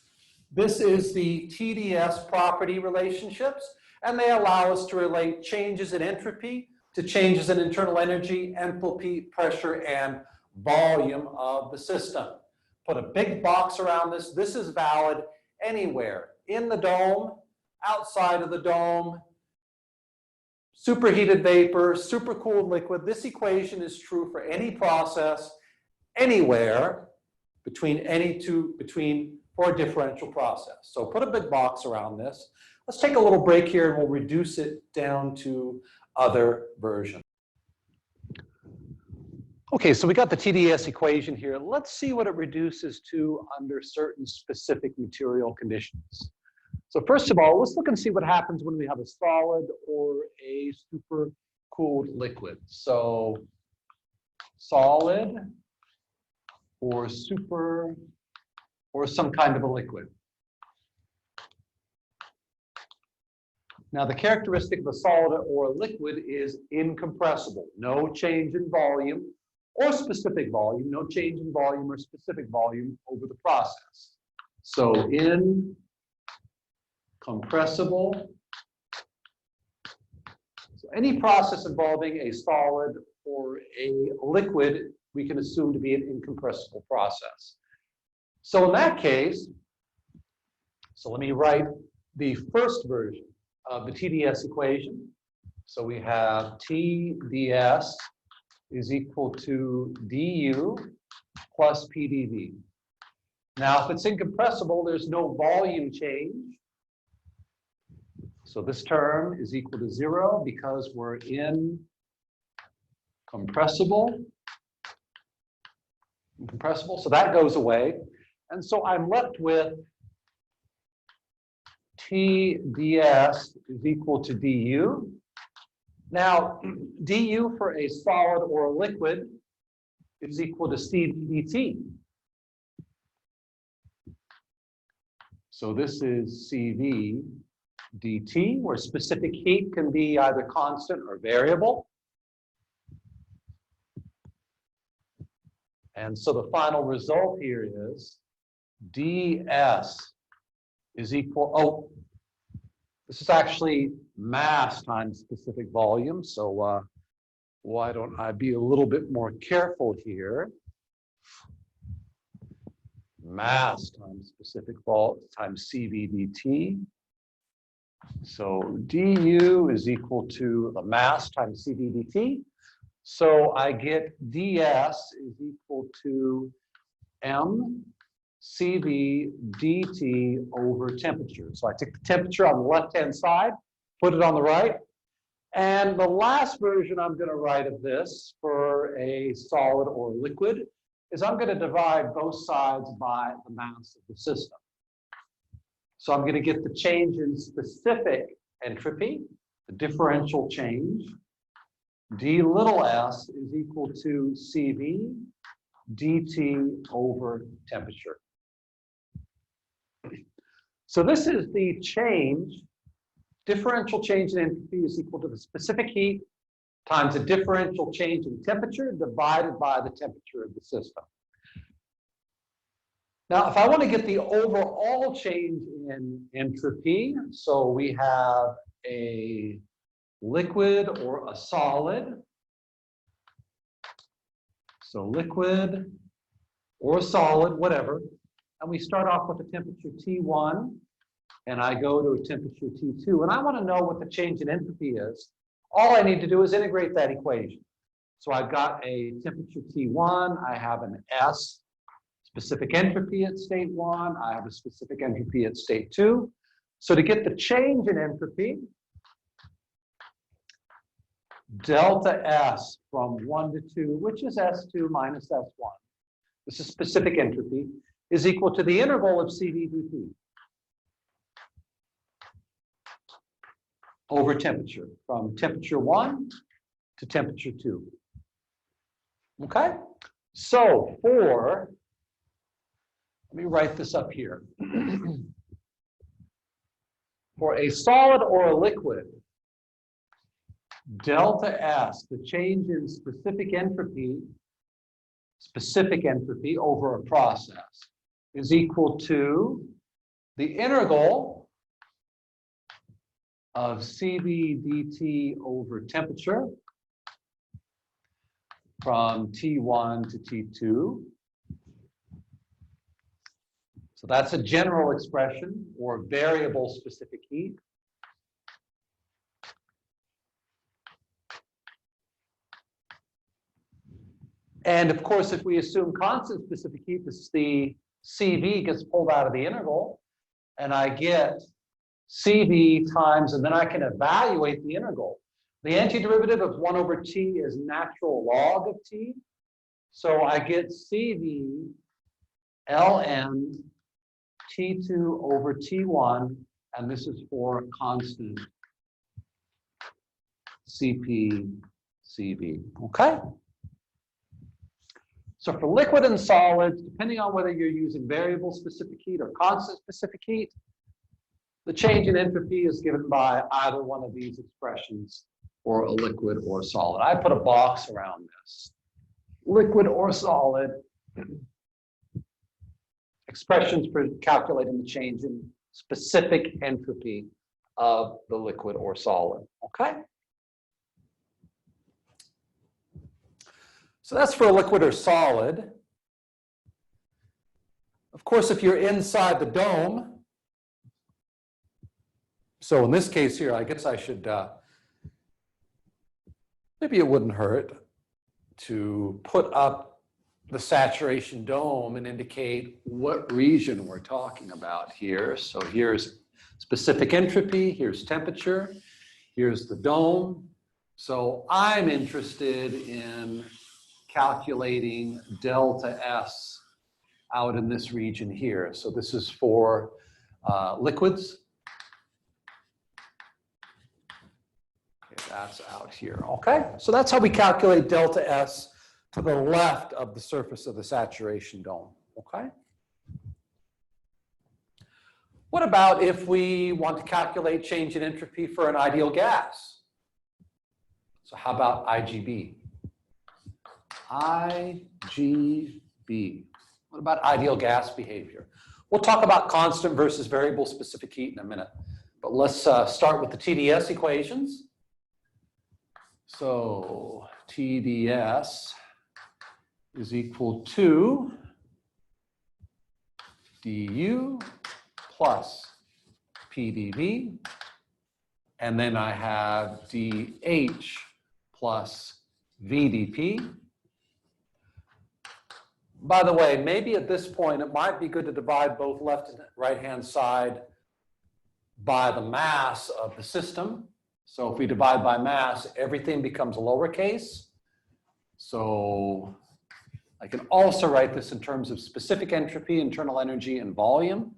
This is the Tds property relationships, and they allow us to relate changes in entropy to changes in internal energy, enthalpy, pressure, and volume of the system. Put a big box around this. This is valid anywhere, in the dome, outside of the dome, superheated vapor, supercooled liquid. This equation is true for any process, anywhere, for a differential process. So put a big box around this. Let's take a little break here and we'll reduce it down to other version. Okay, so we got the TDS equation here. Let's see what it reduces to under certain specific material conditions. So first of all, let's look and see what happens when we have a solid or a supercooled liquid. So solid or super or some kind of a liquid. Now the characteristic of a solid or a liquid is incompressible. No change in volume or specific volume, no change in volume or specific volume over the process. So incompressible. So any process involving a solid or a liquid, we can assume to be an incompressible process. So in that case, so let me write the first version of the TDS equation. So we have TDS is equal to du plus pdv. Now, if it's incompressible, there's no volume change. So this term is equal to 0 because we're incompressible. incompressible. So that goes away. And so I'm left with Tds is equal to du. Now, du for a solid or a liquid is equal to Cv dt. So this is Cv dt, where specific heat can be either constant or variable. And so the final result here is ds is equal, oh, this is actually mass times specific volume. So why don't I be a little bit more careful here? Mass times specific volume times Cv dt. So du is equal to the mass times Cv dt. So I get ds is equal to m Cv dt over temperature. So I take the temperature on the left-hand side, put it on the right. And the last version I'm going to write of this for a solid or liquid is I'm going to divide both sides by the mass of the system. So I'm going to get the change in specific entropy, the differential change. D little s is equal to Cv dt over temperature. So this is the change. Differential change in entropy is equal to the specific heat times the differential change in temperature divided by the temperature of the system. Now, if I want to get the overall change in entropy, so we have a liquid or a solid. So liquid or solid, whatever. And we start off with a temperature T1, and I go to a temperature T2. And I want to know what the change in entropy is. All I need to do is integrate that equation. So I've got a temperature T1, I have an S, specific entropy at state 1, I have a specific entropy at state 2. So to get the change in entropy, delta S from 1 to 2, which is S2 minus S1, this is specific entropy, is equal to the interval of Cv dt over temperature, from temperature 1 to temperature 2. Okay? So for, let me write this up here. For a solid or a liquid, delta S, the change in specific entropy over a process, is equal to the integral of Cv dt over temperature from T1 to T2. So that's a general expression or variable specific heat. And of course, if we assume constant specific heat, this is the Cv gets pulled out of the integral, and I get Cv times, and then I can evaluate the integral. The antiderivative of 1 over t is natural log of t. So I get Cv ln T2 over T1, and this is for constant Cp Cv, okay? So for liquid and solids, depending on whether you're using variable specific heat or constant specific heat, the change in entropy is given by either one of these expressions for a liquid or solid. I put a box around this. Liquid or solid, expressions for calculating the change in specific entropy of the liquid or solid, okay? So that's for a liquid or solid. Of course, if you're inside the dome, so in this case here, I guess I should, maybe it wouldn't hurt to put up the saturation dome and indicate what region we're talking about here. So here's specific entropy, here's temperature, here's the dome. So I'm interested in calculating delta S out in this region here. So this is for liquids. Okay, that's out here. Okay, so that's how we calculate delta S to the left of the surface of the saturation dome. Okay. What about if we want to calculate change in entropy for an ideal gas? So how about IGB? IGB. What about ideal gas behavior? We'll talk about constant versus variable specific heat in a minute. But let's start with the TDS equations. So TDS is equal to du plus PdV. And then I have dH plus VdP. By the way, maybe at this point, it might be good to divide both left and right-hand side by the mass of the system. So if we divide by mass, everything becomes lowercase. So I can also write this in terms of specific entropy, internal energy, and volume.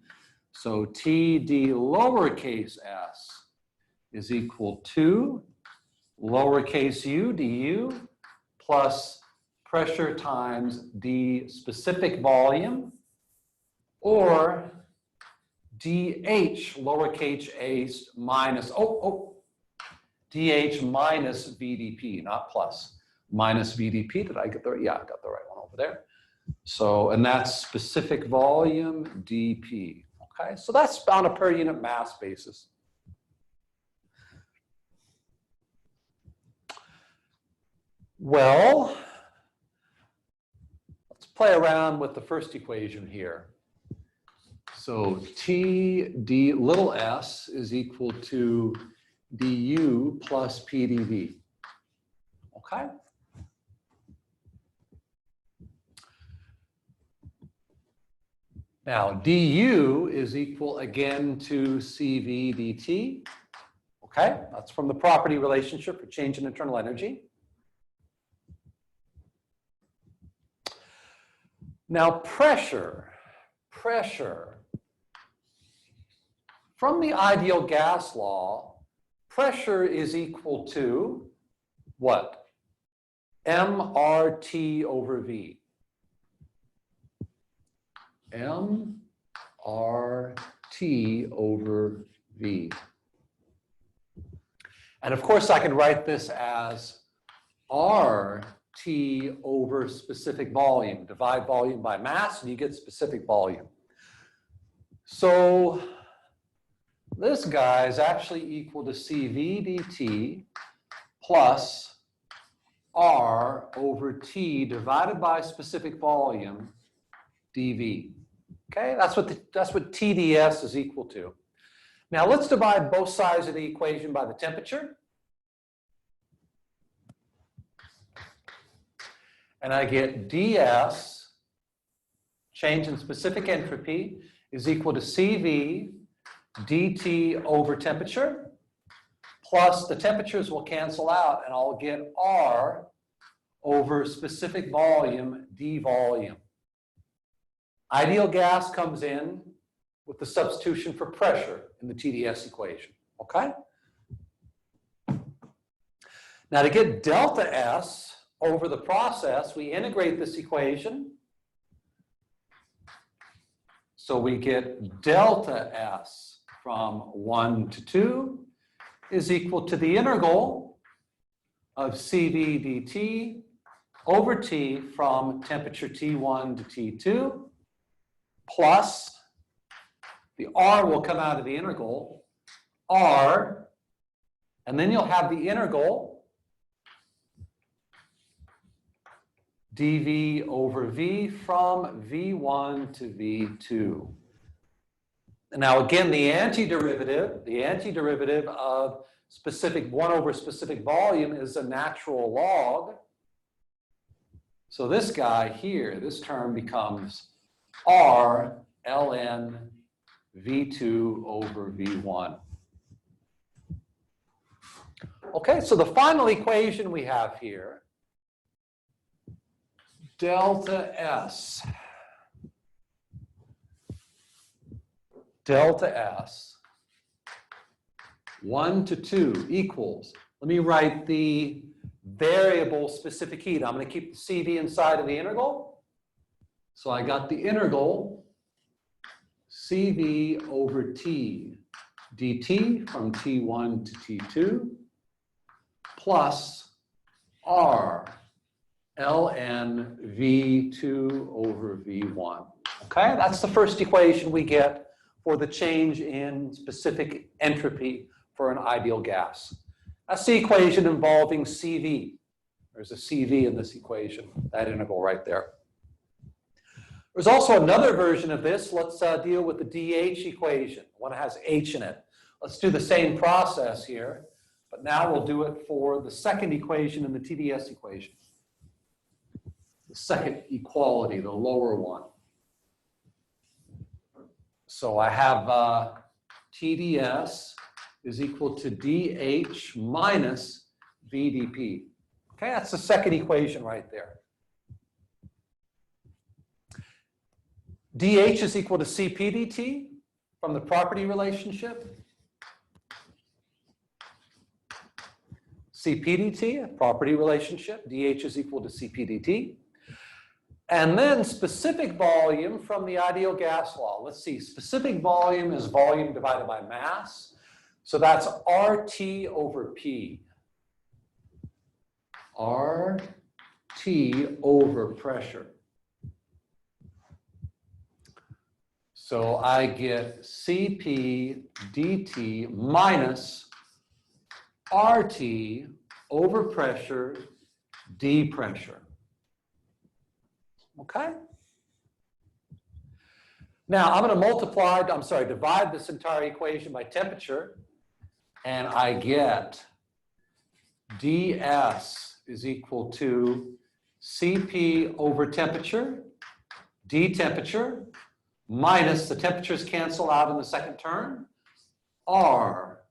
So Td lowercase s is equal to lowercase u du plus pressure times d specific volume, or dH lowercase a minus, dH minus VdP, not plus, minus VdP. Did I get the, yeah, I got the right one over there. So, and that's specific volume dP. Okay, so that's on a per unit mass basis. Well, let's play around with the first equation here. So Td little s is equal to du plus PdV. Okay? Now, du is equal again to Cv dt. Okay? That's from the property relationship for change in internal energy. Now, pressure. From the ideal gas law, pressure is equal to what? mRT over V. mRT over V. And of course, I can write this as RT over specific volume. Divide volume by mass, and you get specific volume. So this guy is actually equal to Cv dt plus R over T divided by specific volume dV. Okay, that's what TDS is equal to. Now let's divide both sides of the equation by the temperature. And I get ds, change in specific entropy, is equal to Cv dt over temperature, plus the temperatures will cancel out, and I'll get R over specific volume d volume. Ideal gas comes in with the substitution for pressure in the TDS equation, okay? Now to get delta S over the process, we integrate this equation. So we get delta S from 1 to 2 is equal to the integral of Cv dt over T from temperature T1 to T2, plus the R will come out of the integral, R, and then you'll have the integral dV over V from V1 to V2. Now again, the antiderivative of specific 1 over specific volume is a natural log. So this guy here, this term becomes R ln V2 over V1. Okay, so the final equation we have here delta S. Delta S 1 to 2 equals, let me write the variable specific heat. I'm going to keep the CV inside of the integral. So I got the integral CV over T dt from T1 to T2 plus R ln V2 over V1. Okay, that's the first equation we get for the change in specific entropy for an ideal gas. That's the equation involving CV. There's a CV in this equation, that integral right there. There's also another version of this. Let's deal with the DH equation, one that has H in it. Let's do the same process here, but now we'll do it for the second equation in the TDS equation. The second equality, the lower one. So I have TDS is equal to DH minus VdP. Okay, that's the second equation right there. DH is equal to Cp dt from the property relationship. Cp dt, property relationship. DH is equal to Cp dt. And then specific volume from the ideal gas law. Let's see, specific volume is volume divided by mass. So that's RT over P. RT over pressure. So I get Cp dt minus RT over pressure d pressure. Okay? Now I'm going to divide this entire equation by temperature, and I get ds is equal to Cp over temperature, d temperature, minus the temperatures cancel out in the second term, R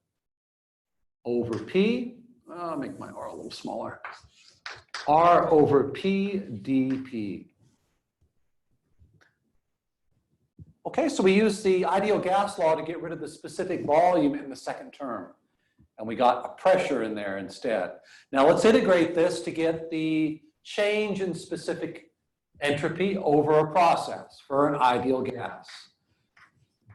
over P, I'll make my R a little smaller, R over P dP. Okay, so we use the ideal gas law to get rid of the specific volume in the second term. And we got a pressure in there instead. Now let's integrate this to get the change in specific entropy over a process for an ideal gas.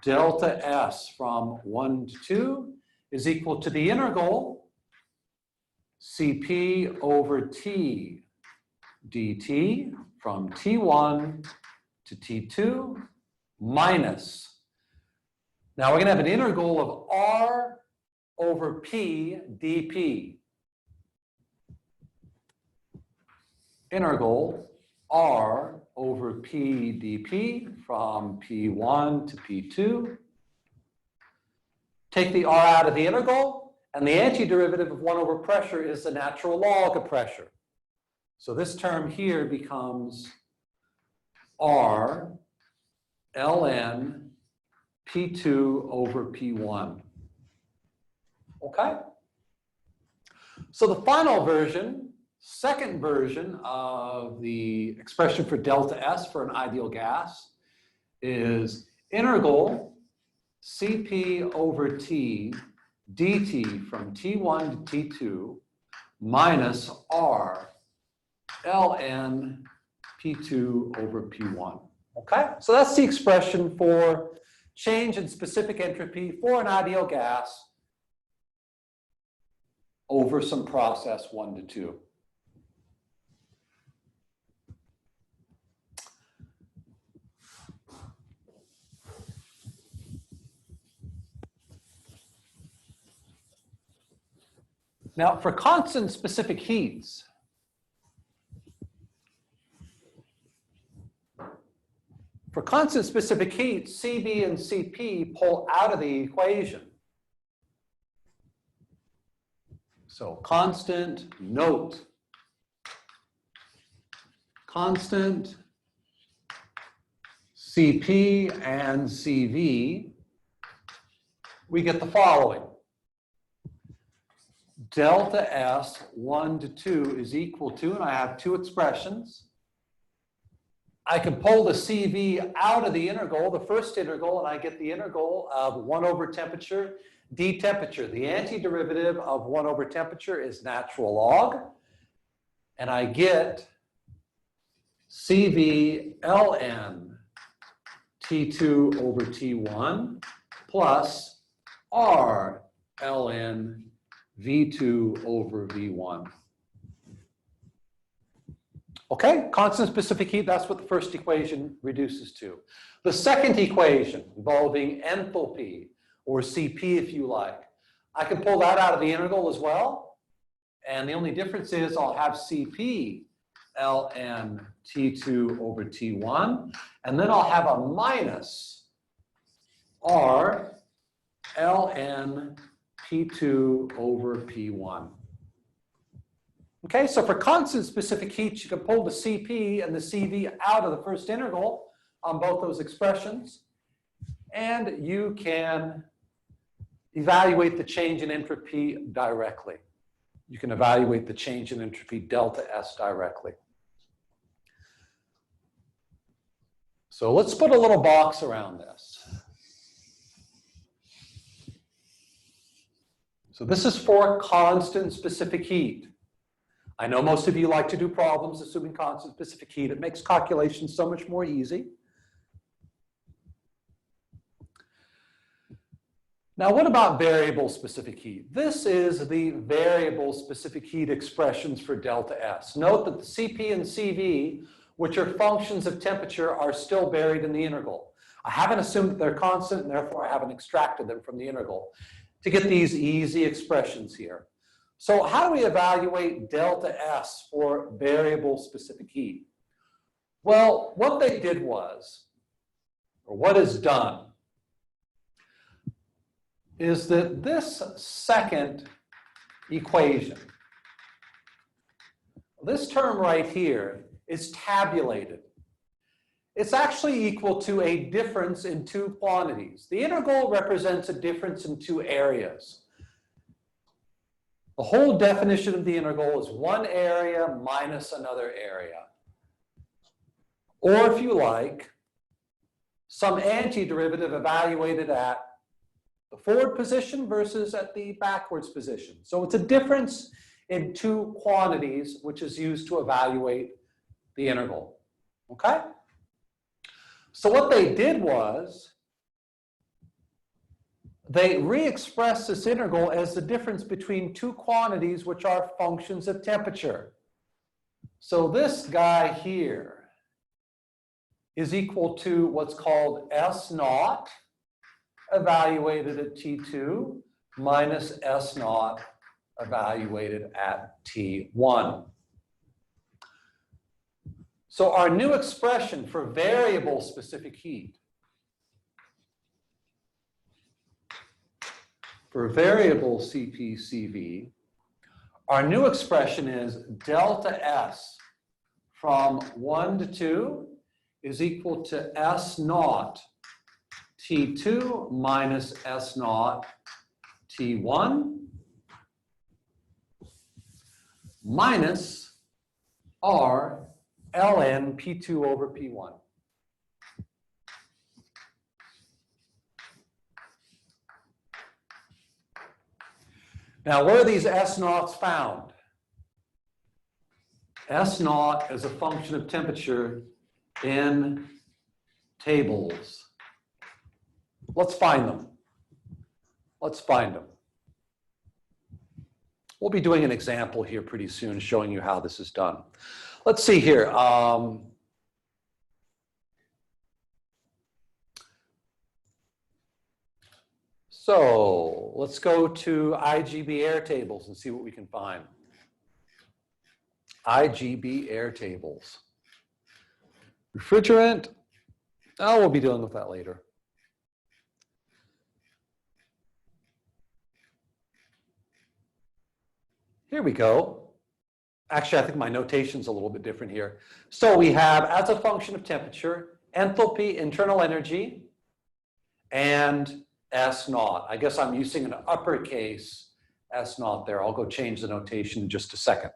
Delta S from 1 to 2 is equal to the integral Cp over T dt from T1 to T2 minus. Now we're going to have an integral of R over P dP. Integral R over P dP from P1 to P2. Take the R out of the integral, and the antiderivative of 1 over pressure is the natural log of pressure. So this term here becomes R ln P2 over P1. Okay? So the final version, second version of the expression for delta S for an ideal gas is integral Cp over T dt from T1 to T2 minus R ln P2 over P1. Okay, so that's the expression for change in specific entropy for an ideal gas over some process 1 to 2. Now, for constant specific heats, Cv and Cp pull out of the equation. So constant, note, constant Cp and Cv, we get the following. Delta S 1 to 2 is equal to, and I have two expressions, I can pull the CV out of the integral, the first integral, and I get the integral of 1 over temperature, d temperature. The antiderivative of 1 over temperature is natural log. And I get CV ln T2 over T1 plus R ln V2 over V1. Okay, constant specific heat, that's what the first equation reduces to. The second equation involving enthalpy, or CP if you like, I can pull that out of the integral as well. And the only difference is I'll have CP ln T2 over T1, and then I'll have a minus R ln P2 over P1. Okay, so for constant specific heat, you can pull the CP and the CV out of the first integral on both those expressions, and you can evaluate the change in entropy directly. You can evaluate the change in entropy delta S directly. So let's put a little box around this. So this is for constant specific heat. I know most of you like to do problems assuming constant specific heat. It makes calculations so much more easy. Now, what about variable specific heat? This is the variable specific heat expressions for delta S. Note that the CP and CV, which are functions of temperature, are still buried in the integral. I haven't assumed that they're constant, and therefore I haven't extracted them from the integral to get these easy expressions here. So how do we evaluate delta S for variable specific heat? Well, what they did was, or what is done, is that this second equation, this term right here, is tabulated. It's actually equal to a difference in two quantities. The integral represents a difference in two areas. The whole definition of the integral is one area minus another area. Or if you like, some antiderivative evaluated at the forward position versus at the backwards position. So it's a difference in two quantities which is used to evaluate the integral. Okay? So what they did was they re-expressed this integral as the difference between two quantities which are functions of temperature. So this guy here is equal to what's called S naught evaluated at T2 minus S naught evaluated at T1. So our new expression for variable specific heat, for variable CP/CV, our new expression is delta S from 1 to 2 is equal to S naught T2 minus S naught T1 minus R ln P2 over P1. Now, where are these S naughts found? S naught is a function of temperature in tables. Let's find them. Let's find them. We'll be doing an example here pretty soon showing you how this is done. Let's see here. So let's go to IGB air tables and see what we can find. IGB air tables. Refrigerant. Oh, we'll be dealing with that later. Here we go. Actually, I think my notation's a little bit different here. So we have, as a function of temperature, enthalpy, internal energy, and S naught. I guess I'm using an uppercase S naught there. I'll go change the notation in just a second.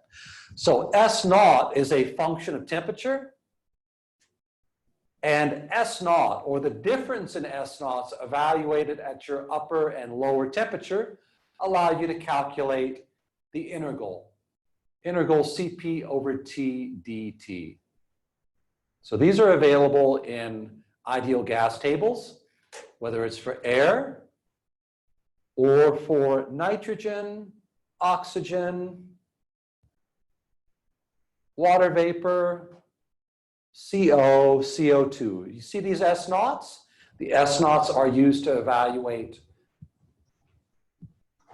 So S naught is a function of temperature. And S naught, or the difference in S naughts evaluated at your upper and lower temperature, allow you to calculate the integral Cp over T dt. So these are available in ideal gas tables, whether it's for air or for nitrogen, oxygen, water vapor, CO, CO2. You see these S naughts? The S naughts are used to evaluate,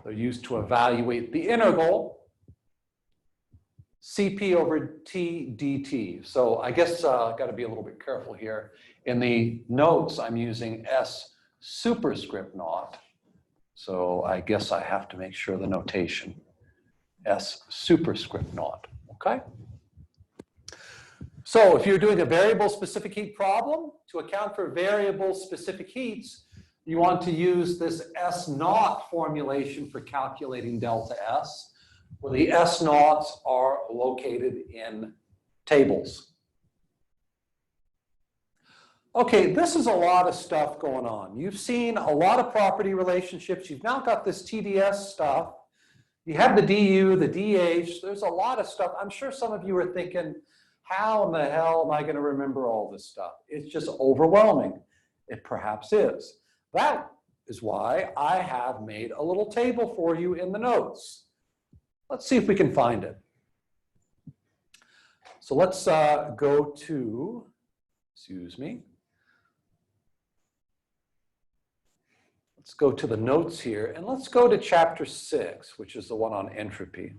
the integral Cp over T dt. So I guess I've got to be a little bit careful here. In the notes, I'm using S superscript naught. So I guess I have to make sure the notation, S superscript naught, okay? So if you're doing a variable specific heat problem, to account for variable specific heats, you want to use this S naught formulation for calculating delta S, where the S naughts are located in tables. Okay, this is a lot of stuff going on. You've seen a lot of property relationships. You've now got this TDS stuff. You have the DU, the DH. There's a lot of stuff. I'm sure some of you are thinking, how in the hell am I going to remember all this stuff? It's just overwhelming. It perhaps is. That is why I have made a little table for you in the notes. Let's see if we can find it. So let's go to, excuse me. Let's go to the notes here, and let's go to chapter 6, which is the one on entropy.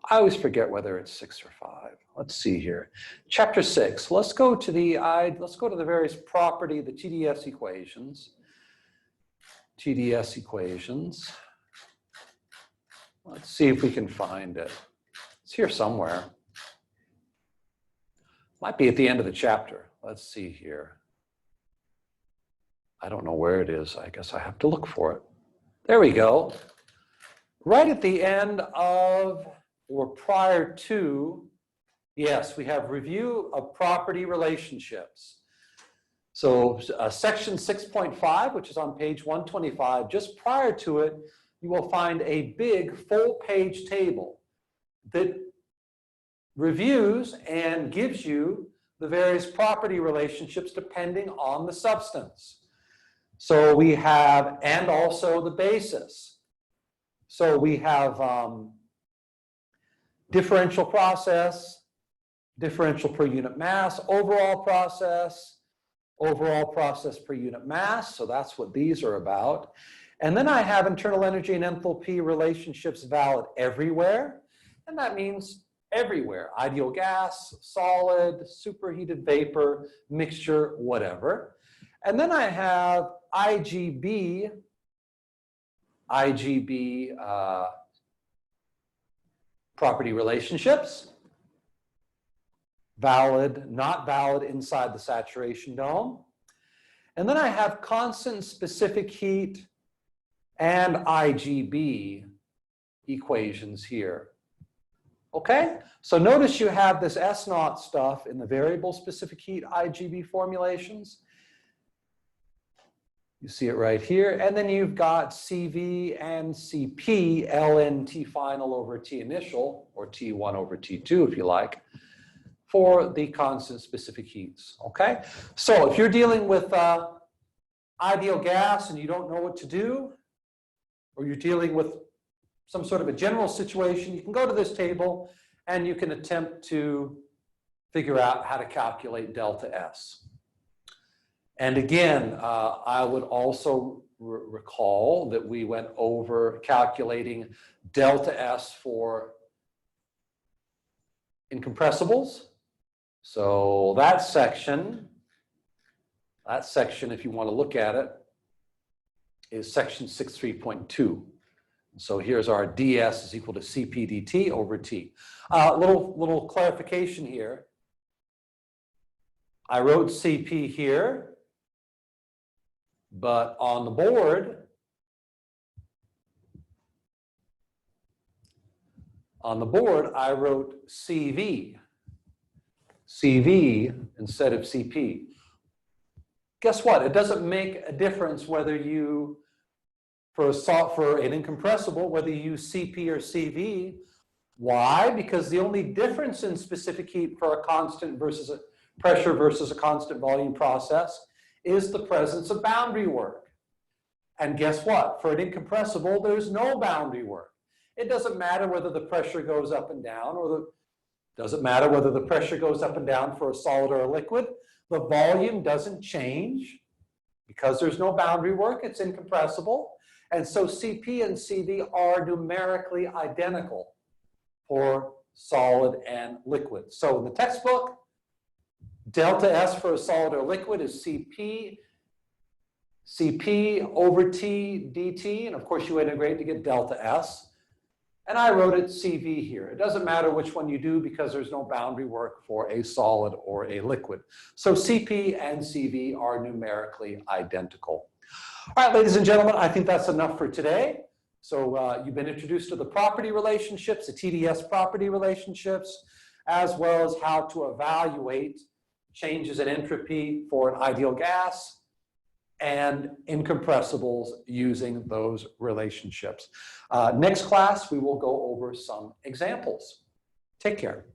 I always forget whether it's 6 or 5. Let's see here. Chapter 6. Let's go to the various property, the TDS equations. TDS equations. Let's see if we can find it. It's here somewhere. Might be at the end of the chapter. Let's see here. I don't know where it is. I guess I have to look for it. There we go. Right at the end of, or prior to, yes, we have review of property relationships. So section 6.5, which is on page 125, just prior to it, you will find a big full-page table that reviews and gives you the various property relationships depending on the substance. So we have, and also the basis. So we have differential process, differential per unit mass, overall process per unit mass. So that's what these are about. And then I have internal energy and enthalpy relationships valid everywhere. And that means everywhere. Ideal gas, solid, superheated vapor, mixture, whatever. And then I have IGB property relationships. Valid, not valid inside the saturation dome. And then I have constant specific heat and IGB equations here. Okay, so notice you have this S naught stuff in the variable specific heat IGB formulations. You see it right here. And then you've got CV and CP, ln T final over T initial, or T1 over T2 if you like, for the constant specific heats, okay? So if you're dealing with ideal gas and you don't know what to do, or you're dealing with some sort of a general situation, you can go to this table and you can attempt to figure out how to calculate delta S. And again, I would also recall that we went over calculating delta S for incompressibles. So that section, if you want to look at it, is section 6.3.2. So here's our ds is equal to Cp dt over T. Little clarification here. I wrote Cp here, but on the board, I wrote CV. CV instead of Cp. guess what? It doesn't make a difference whether you, for an incompressible, whether you use CP or CV. Why? Because the only difference in specific heat for a constant versus a pressure versus a constant volume process is the presence of boundary work. And guess what? For an incompressible, there's no boundary work. It doesn't matter whether the pressure goes up and down, doesn't matter whether the pressure goes up and down for a solid or a liquid. The volume doesn't change because there's no boundary work. It's incompressible. And so CP and CV are numerically identical for solid and liquid. So in the textbook, delta S for a solid or liquid is CP over T dt, and of course you integrate to get delta S. And I wrote it CV here. It doesn't matter which one you do because there's no boundary work for a solid or a liquid. So CP and CV are numerically identical. All right, ladies and gentlemen, I think that's enough for today. So you've been introduced to the property relationships, the TDS property relationships, as well as how to evaluate changes in entropy for an ideal gas and incompressibles using those relationships. Next class, we will go over some examples. Take care.